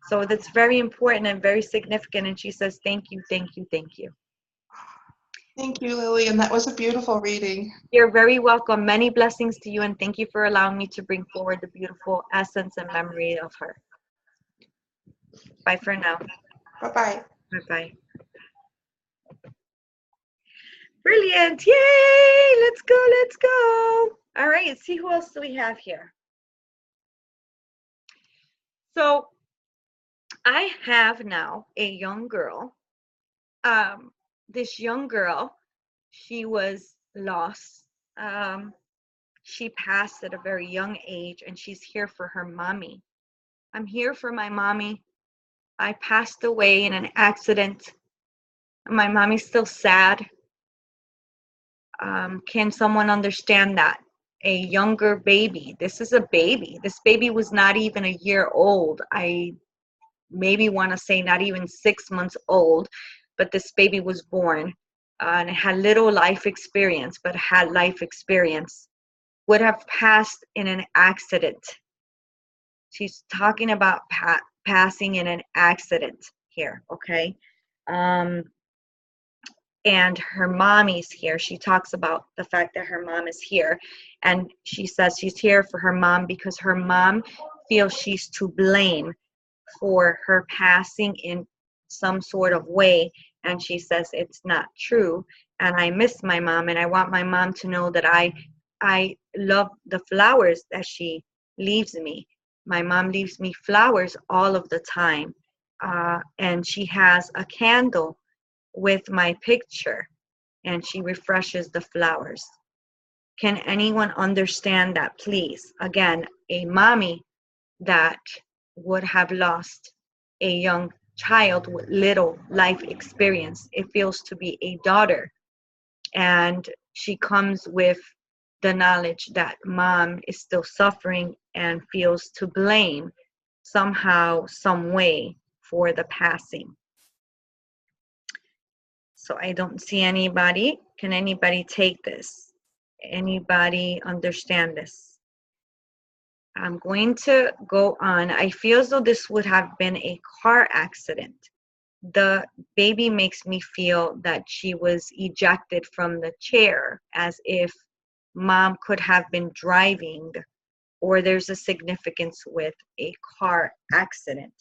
So that's very important and very significant. And she says, thank you, thank you, thank you. Thank you, Lillian. That was a beautiful reading. You're very welcome. Many blessings to you. And thank you for allowing me to bring forward the beautiful essence and memory of her. Bye for now. Bye-bye. Bye-bye. Brilliant. Yay. Let's go. Let's go. All right. See who else do we have here. So I have now a young girl. This young girl, she was lost. She passed at a very young age, and she's here for her mommy. I'm here for my mommy. I passed away in an accident. My mommy's still sad. Can someone understand that? A younger baby. This is a baby. This baby was not even a year old. I maybe want to say not even 6 months old, but this baby was born and it had little life experience, but had life experience. Would have passed in an accident. She's talking about passing in an accident here, okay? And her mommy's here. She talks about the fact that her mom is here. And she says she's here for her mom because her mom feels she's to blame for her passing in some sort of way. And she says it's not true. And I miss my mom, and I want my mom to know that I love the flowers that she leaves me. My mom leaves me flowers all of the time. And she has a candle with my picture, and she refreshes the flowers. Can anyone understand that, please? Again, a mommy that would have lost a young child with little life experience. It feels to be a daughter, and she comes with the knowledge that mom is still suffering and feels to blame somehow, some way for the passing. So I don't see anybody. Can anybody take this? Anybody understand this? I'm going to go on. I feel as though this would have been a car accident. The baby makes me feel that she was ejected from the chair, as if mom could have been driving, or there's a significance with a car accident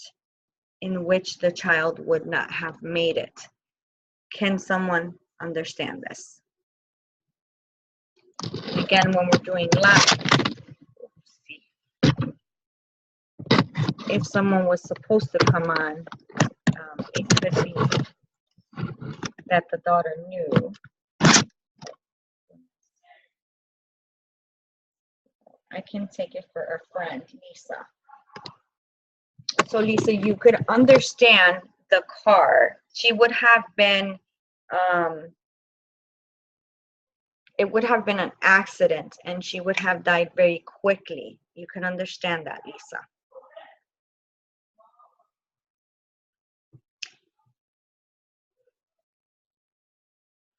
in which the child would not have made it. Can someone understand this? Again, when we're doing live, if someone was supposed to come on, it could be that the daughter knew. I can take it for a friend, Lisa. So Lisa, you could understand the car. She would have been, it would have been an accident, and she would have died very quickly. You can understand that, Lisa.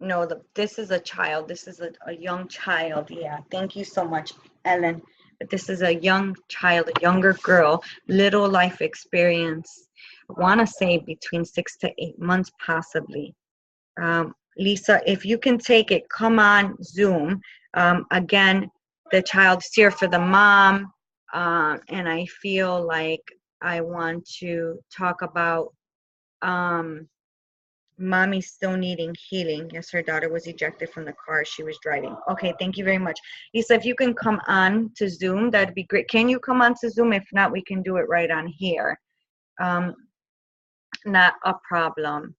No, this is a child. This is a young child. Yeah, thank you so much, Ellen. But this is a young child, a younger girl, little life experience. I want to say between 6 to 8 months, possibly. Lisa, if you can take it, come on Zoom. Again, the child's here for the mom, and I feel like I want to talk about mommy still needing healing. Yes, her daughter was ejected from the car she was driving. Okay, thank you very much. Lisa, if you can come on to Zoom, that'd be great. Can you come on to Zoom? If not, we can do it right on here. Not a problem.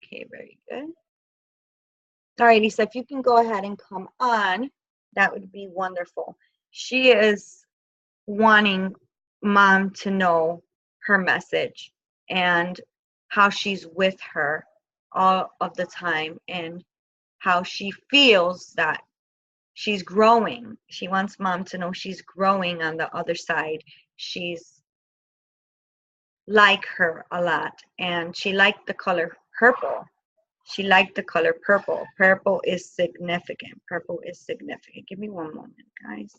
Okay, very good. All right, Lisa, if you can go ahead and come on, that would be wonderful. She is wanting mom to know her message and how she's with her all of the time and how she feels that she's growing. She wants mom to know she's growing on the other side. She's like her a lot, and she liked the color purple. She liked the color purple. Purple is significant. Purple is significant. Give me one moment, guys.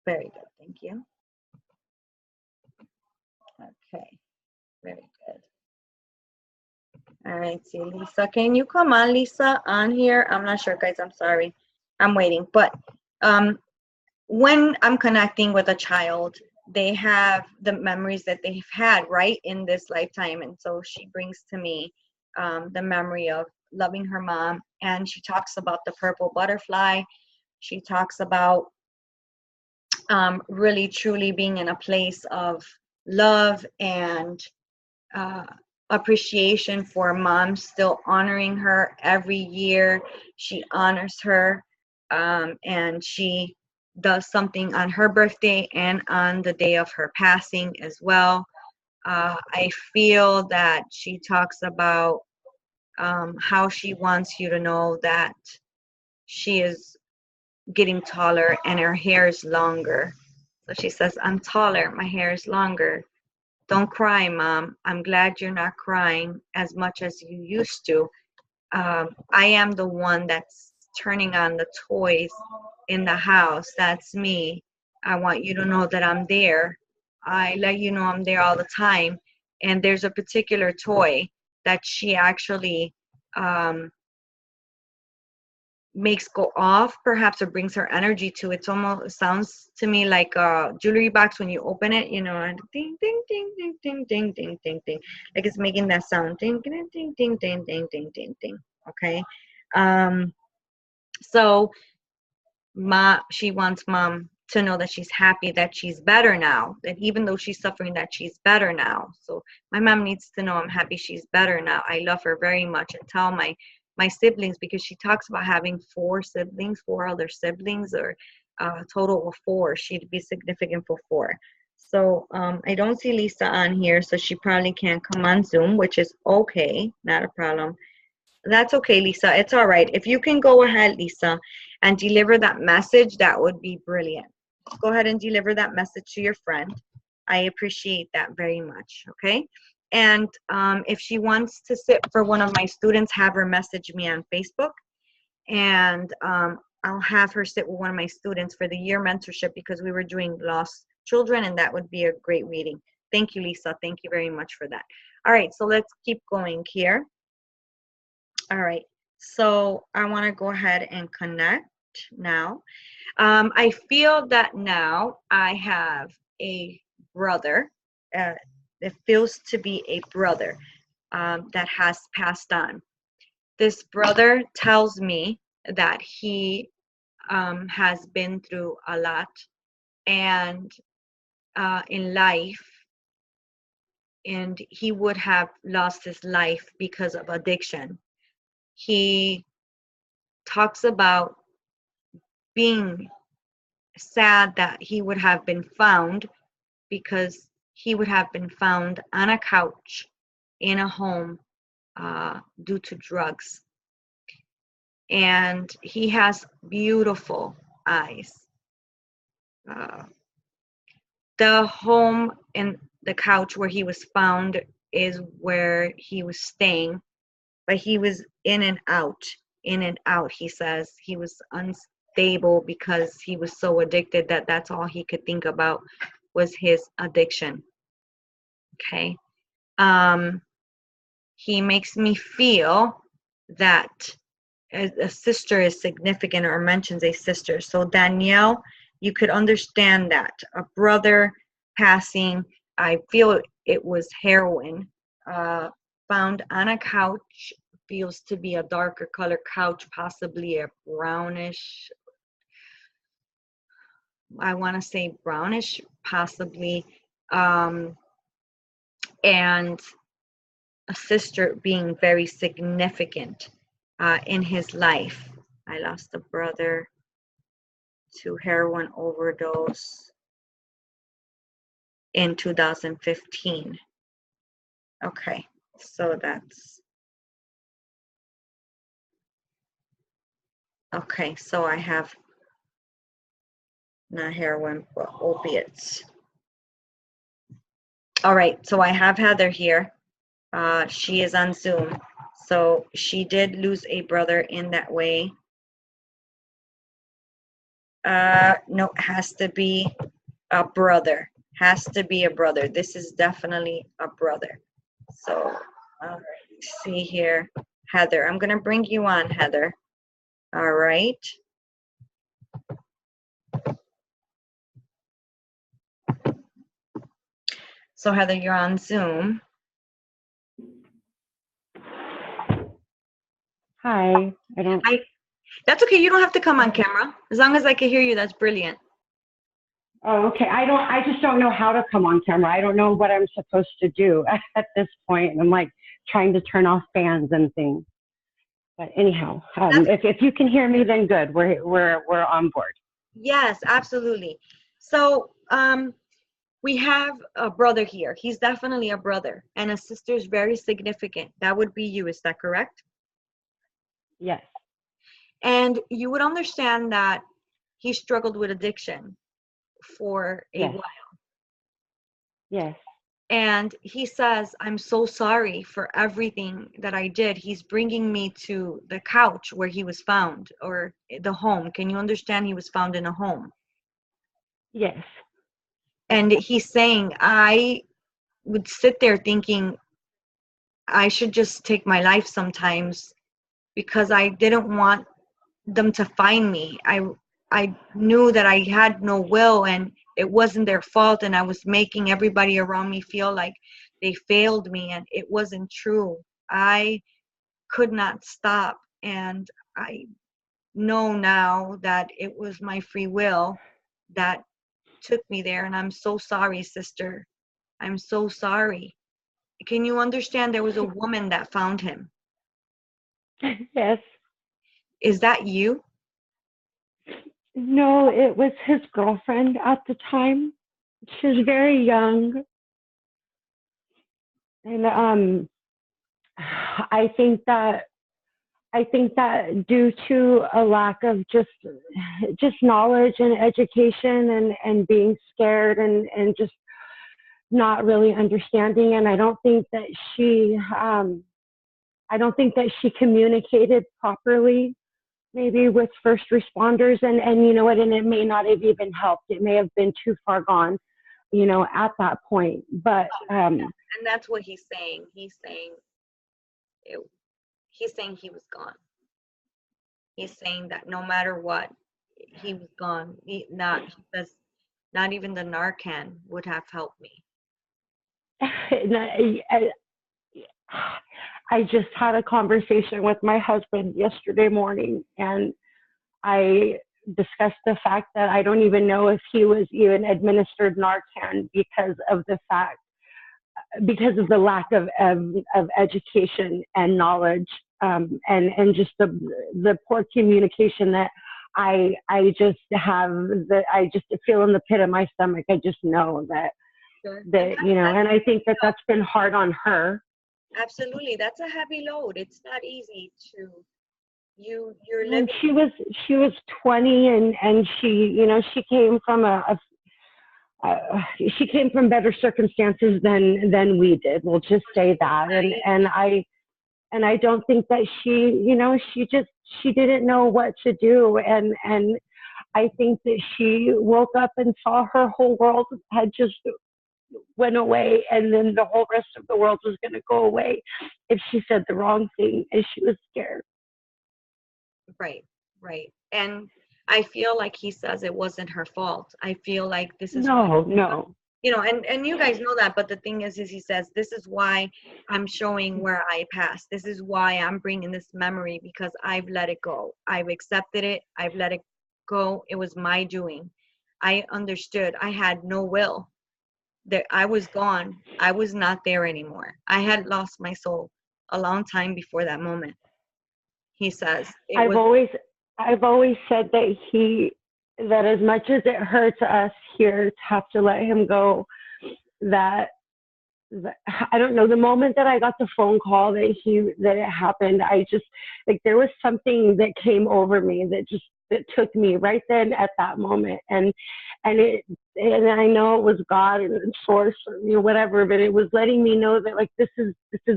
Very good. Thank you. Okay. Very good. All right. See, Lisa, can you come on, Lisa, on here? I'm not sure, guys. I'm sorry. I'm waiting. But when I'm connecting with a child, they have the memories that they've had right in this lifetime, and so she brings to me the memory of loving her mom, and she talks about the purple butterfly. She talks about really truly being in a place of love and appreciation for mom still honoring her every year. She honors her, and she does something on her birthday and on the day of her passing as well. I feel that she talks about how she wants you to know that she is getting taller and her hair is longer. So she says, I'm taller, my hair is longer. Don't cry, mom. I'm glad you're not crying as much as you used to. I am the one that's turning on the toys in the house. That's me. I want you to know that I'm there. I let you know I'm there all the time. And there's a particular toy that she actually makes go off, perhaps, or brings her energy to. It's almost sounds to me like a jewelry box when you open it, you know, and ding ding ding ding ding ding ding ding ding, like it's making that sound, ding ding ding ding ding ding ding ding ding. Okay, so she wants mom to know that she's happy, that she's better now, that even though she's suffering, that she's better now. So my mom needs to know I'm happy she's better now. I love her very much, and tell my siblings, because she talks about having four other siblings, or a total of four. She'd be significant for four. So I don't see Lisa on here, so she probably can't come on Zoom, which is okay, not a problem. That's okay, Lisa. It's all right. If you can go ahead, Lisa, and deliver that message, that would be brilliant. Go ahead and deliver that message to your friend. I appreciate that very much, okay? And if she wants to sit for one of my students, have her message me on Facebook, and I'll have her sit with one of my students for the year mentorship, because we were doing lost children, and that would be a great reading. Thank you, Lisa. Thank you very much for that. All right, so let's keep going here. All right, so I want to go ahead and connect now. I feel that now I have a brother. It feels to be a brother that has passed on. This brother tells me that he has been through a lot, and in life, and he would have lost his life because of addiction. He talks about being sad that he would have been found, because he would have been found on a couch in a home due to drugs. And he has beautiful eyes. The home and the couch where he was found is where he was staying, but he was in and out, in and out. He says he was unstable because he was so addicted that that's all he could think about was his addiction. Okay. He makes me feel that a sister is significant, or mentions a sister. So Danielle, you could understand that. A brother passing, I feel it was heroin, found on a couch, feels to be a darker color couch, possibly a brownish, I want to say brownish, possibly, and a sister being very significant in his life. I lost a brother to heroin overdose in 2015. Okay, so that's okay. So I have not heroin, but opiates. All right, so I have Heather here. She is on Zoom. So she did lose a brother in that way. No, has to be a brother. Has to be a brother. This is definitely a brother. So, let's see here. Heather, I'm going to bring you on, Heather. All right. So, Heather, you're on Zoom. Hi. That's okay. You don't have to come on camera. As long as I can hear you, that's brilliant. Oh, okay. I just don't know how to come on camera. I don't know what I'm supposed to do at this point. I'm like trying to turn off fans and things. But anyhow, if you can hear me, then good. We're on board. Yes, absolutely. So, we have a brother here. He's definitely a brother, and a sister is very significant. That would be you. Is that correct? Yes. And you would understand that he struggled with addiction for a while. Yes. And he says, I'm so sorry for everything that I did. He's bringing me to the couch where he was found, or the home. Can you understand? He was found in a home. Yes. And he's saying, I would sit there thinking I should just take my life sometimes because I didn't want them to find me. I knew that I had no will and it wasn't their fault, and I was making everybody around me feel like they failed me, and it wasn't true. I could not stop, and I know now that it was my free will that took me there, and I'm so sorry, sister. I'm so sorry. Can you understand? There was a woman that found him. Yes. Is that you? No, it was his girlfriend at the time. She was very young. And I think that due to a lack of just knowledge and education and being scared and just not really understanding, and I don't think that she communicated properly, maybe with first responders, and you know what, and it may not have even helped. It may have been too far gone, you know, at that point. But and that's what he's saying. He's saying he was gone. He's saying that no matter what, he was gone. He says not even the Narcan would have helped me. I just had a conversation with my husband yesterday morning, and I discussed the fact that I don't even know if he was even administered Narcan because of the lack of education and knowledge, and just the poor communication that I just feel in the pit of my stomach. I just know that, Sure. you know, and I think that that's been hard on her. Absolutely. That's a heavy load. It's not easy to you're And living. she was 20, and she, she came from she came from better circumstances than we did. We'll just say that. And I don't think that she didn't know what to do. And I think that she woke up and saw her whole world had just went away, and then the whole rest of the world was going to go away if she said the wrong thing, and she was scared. Right, right. And I feel like he says it wasn't her fault. I feel like this is why, No. and you guys know that, but the thing is he says, this is why I'm showing where I passed. This is why I'm bringing this memory, because I've let it go. I've accepted it. I've let it go. It was my doing. I understood. I had no will. That I was gone. I was not there anymore. I had lost my soul a long time before that moment. He says it I've was always said that as much as it hurts us here to have to let him go, that I don't know, the moment that I got the phone call that it happened, I just, like, there was something that came over me that took me right then at that moment. And I know it was God and source or whatever, but it was letting me know that, like, this is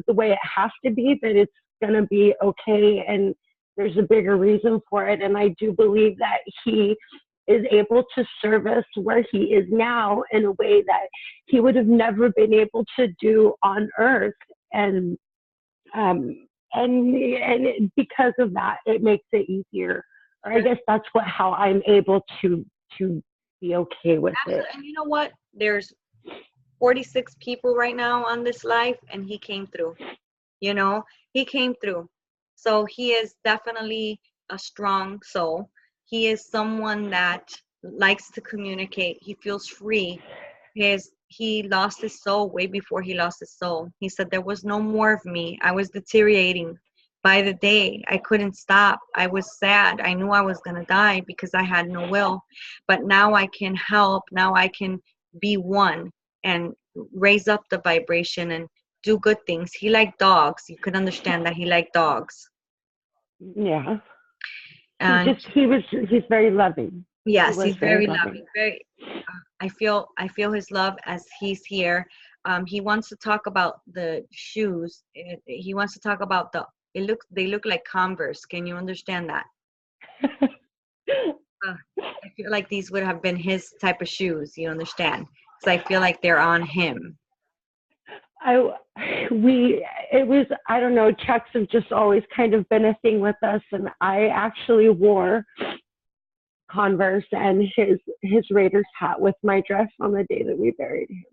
the way it has to be, that it's going to be okay. And there's a bigger reason for it. And I do believe that he is able to service where he is now in a way that he would have never been able to do on earth. And because of that, it makes it easier. Or I guess that's how I'm able to be okay with it. And you know what? There's 46 people right now on this live, and he came through. He came through. So he is definitely a strong soul. He is someone that likes to communicate. He feels free. He lost his soul way before he lost his soul. He said there was no more of me. I was deteriorating by the day. I couldn't stop. I was sad. I knew I was going to die because I had no will. But now I can help. Now I can be one and raise up the vibration and do good things. He liked dogs. You could understand that he liked dogs. Yeah. And he's very loving. yes, he's very loving. Very. I feel his love as he's here. He wants to talk about the shoes. He wants to talk about they look like Converse. Can you understand that? I feel like these would have been his type of shoes. You understand? So I feel like they're on him. I don't know, Chucks have just always kind of been a thing with us, and I actually wore Converse and his Raiders hat with my dress on the day that we buried him.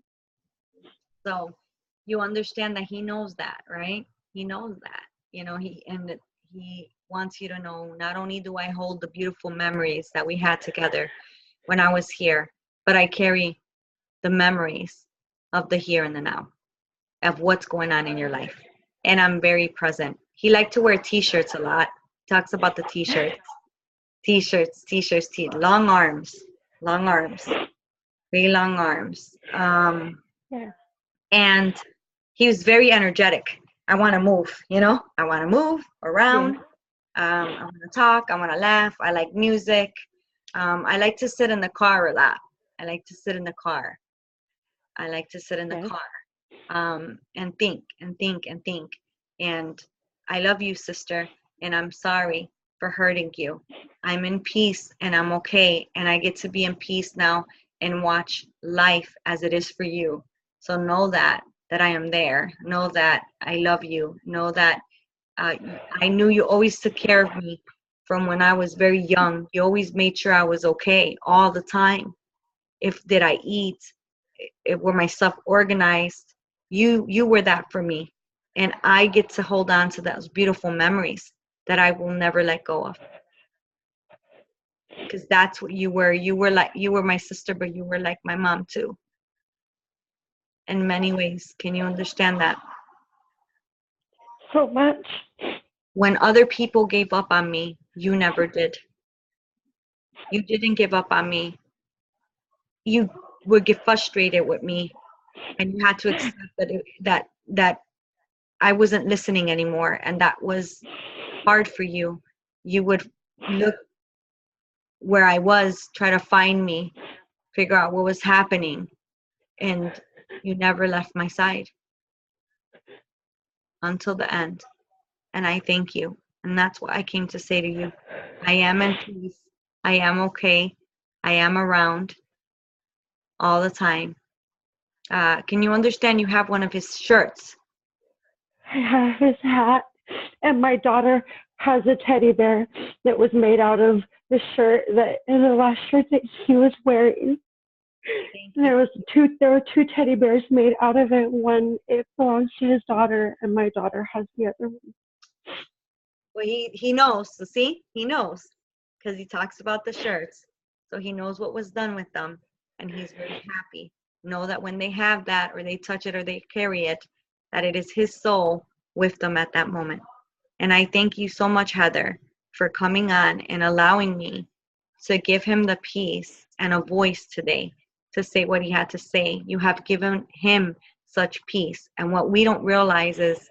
So you understand that he knows that, right? He knows that. He wants you to know, not only do I hold the beautiful memories that we had together when I was here, but I carry the memories of the here and the now, of what's going on in your life. And I'm very present. He liked to wear t-shirts a lot. Talks about the t-shirts. Long arms, really long arms. Yeah. And he was very energetic. I want to move, I want to move around. I want to talk. I want to laugh. I like music. I like to sit in the car a lot. And think. And I love you, sister. And I'm sorry for hurting you. I'm in peace and I'm okay. And I get to be in peace now and watch life as it is for you. So know that I am there. Know that I love you. Know that I knew you always took care of me from when I was very young. You always made sure I was okay all the time. Did I eat? Were my stuff organized? You were that for me. And I get to hold on to those beautiful memories that I will never let go of. Because that's what you were. You were my sister, but you were like my mom too. In many ways. Can you understand that? So much. When other people gave up on me, you never did. You didn't give up on me. You would get frustrated with me, and you had to accept that I wasn't listening anymore, and that was hard for you, you would look where I was, try to find me, figure out what was happening, and you never left my side until the end. And I thank you. And that's what I came to say to you. I am in peace. I am okay. I am around all the time. Can you understand you have one of his shirts? I have his hat, and my daughter has a teddy bear that was made out of the shirt that in the last shirt that he was wearing. Thank There you. were two teddy bears made out of it. One it belongs to his daughter, and my daughter has the other one. Well, he knows. So see, he knows because he talks about the shirts. So he knows what was done with them, and he's very happy. Know that when they have that, or they touch it, or they carry it, that it is his soul with them at that moment. And I thank you so much, Heather, for coming on and allowing me to give him the peace and a voice today to say what he had to say. You have given him such peace. And what we don't realize is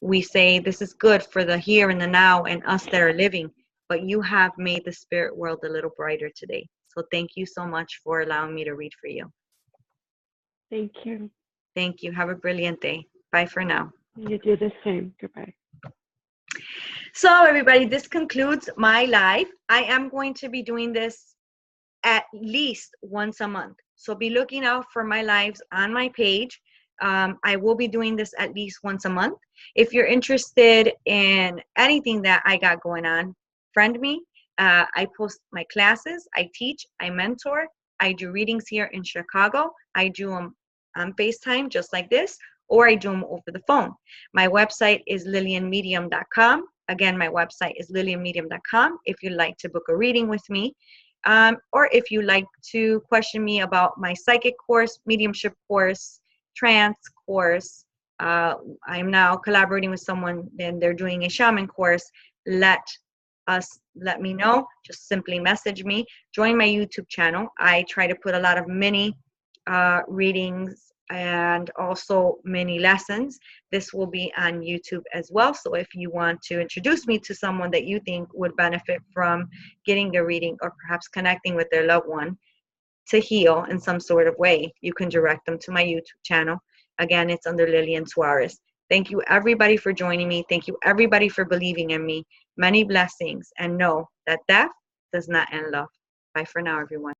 we say this is good for the here and the now and us that are living, but you have made the spirit world a little brighter today. So thank you so much for allowing me to read for you. Thank you. Thank you. Have a brilliant day. Bye for now. You do the same. Goodbye. So everybody, this concludes my live. I am going to be doing this at least once a month. So be looking out for my lives on my page. I will be doing this at least once a month. If you're interested in anything that I got going on, friend me. I post my classes, I teach, I mentor, I do readings here in Chicago. I do them on FaceTime just like this, or I do them over the phone. My website is lillianmedium.com. Again, my website is lillianmedium.com if you'd like to book a reading with me. Or if you like to question me about my psychic course, mediumship course, trance course, I'm now collaborating with someone and they're doing a shaman course. Let me know. Just simply message me. Join my YouTube channel. I try to put a lot of mini readings and also mini lessons. This will be on YouTube as well. So if you want to introduce me to someone that you think would benefit from getting a reading or perhaps connecting with their loved one to heal in some sort of way, you can direct them to my YouTube channel. Again, it's under Lillian Suarez. Thank you everybody for joining me. Thank you everybody for believing in me. Many blessings, and know that death does not end love. Bye for now, everyone.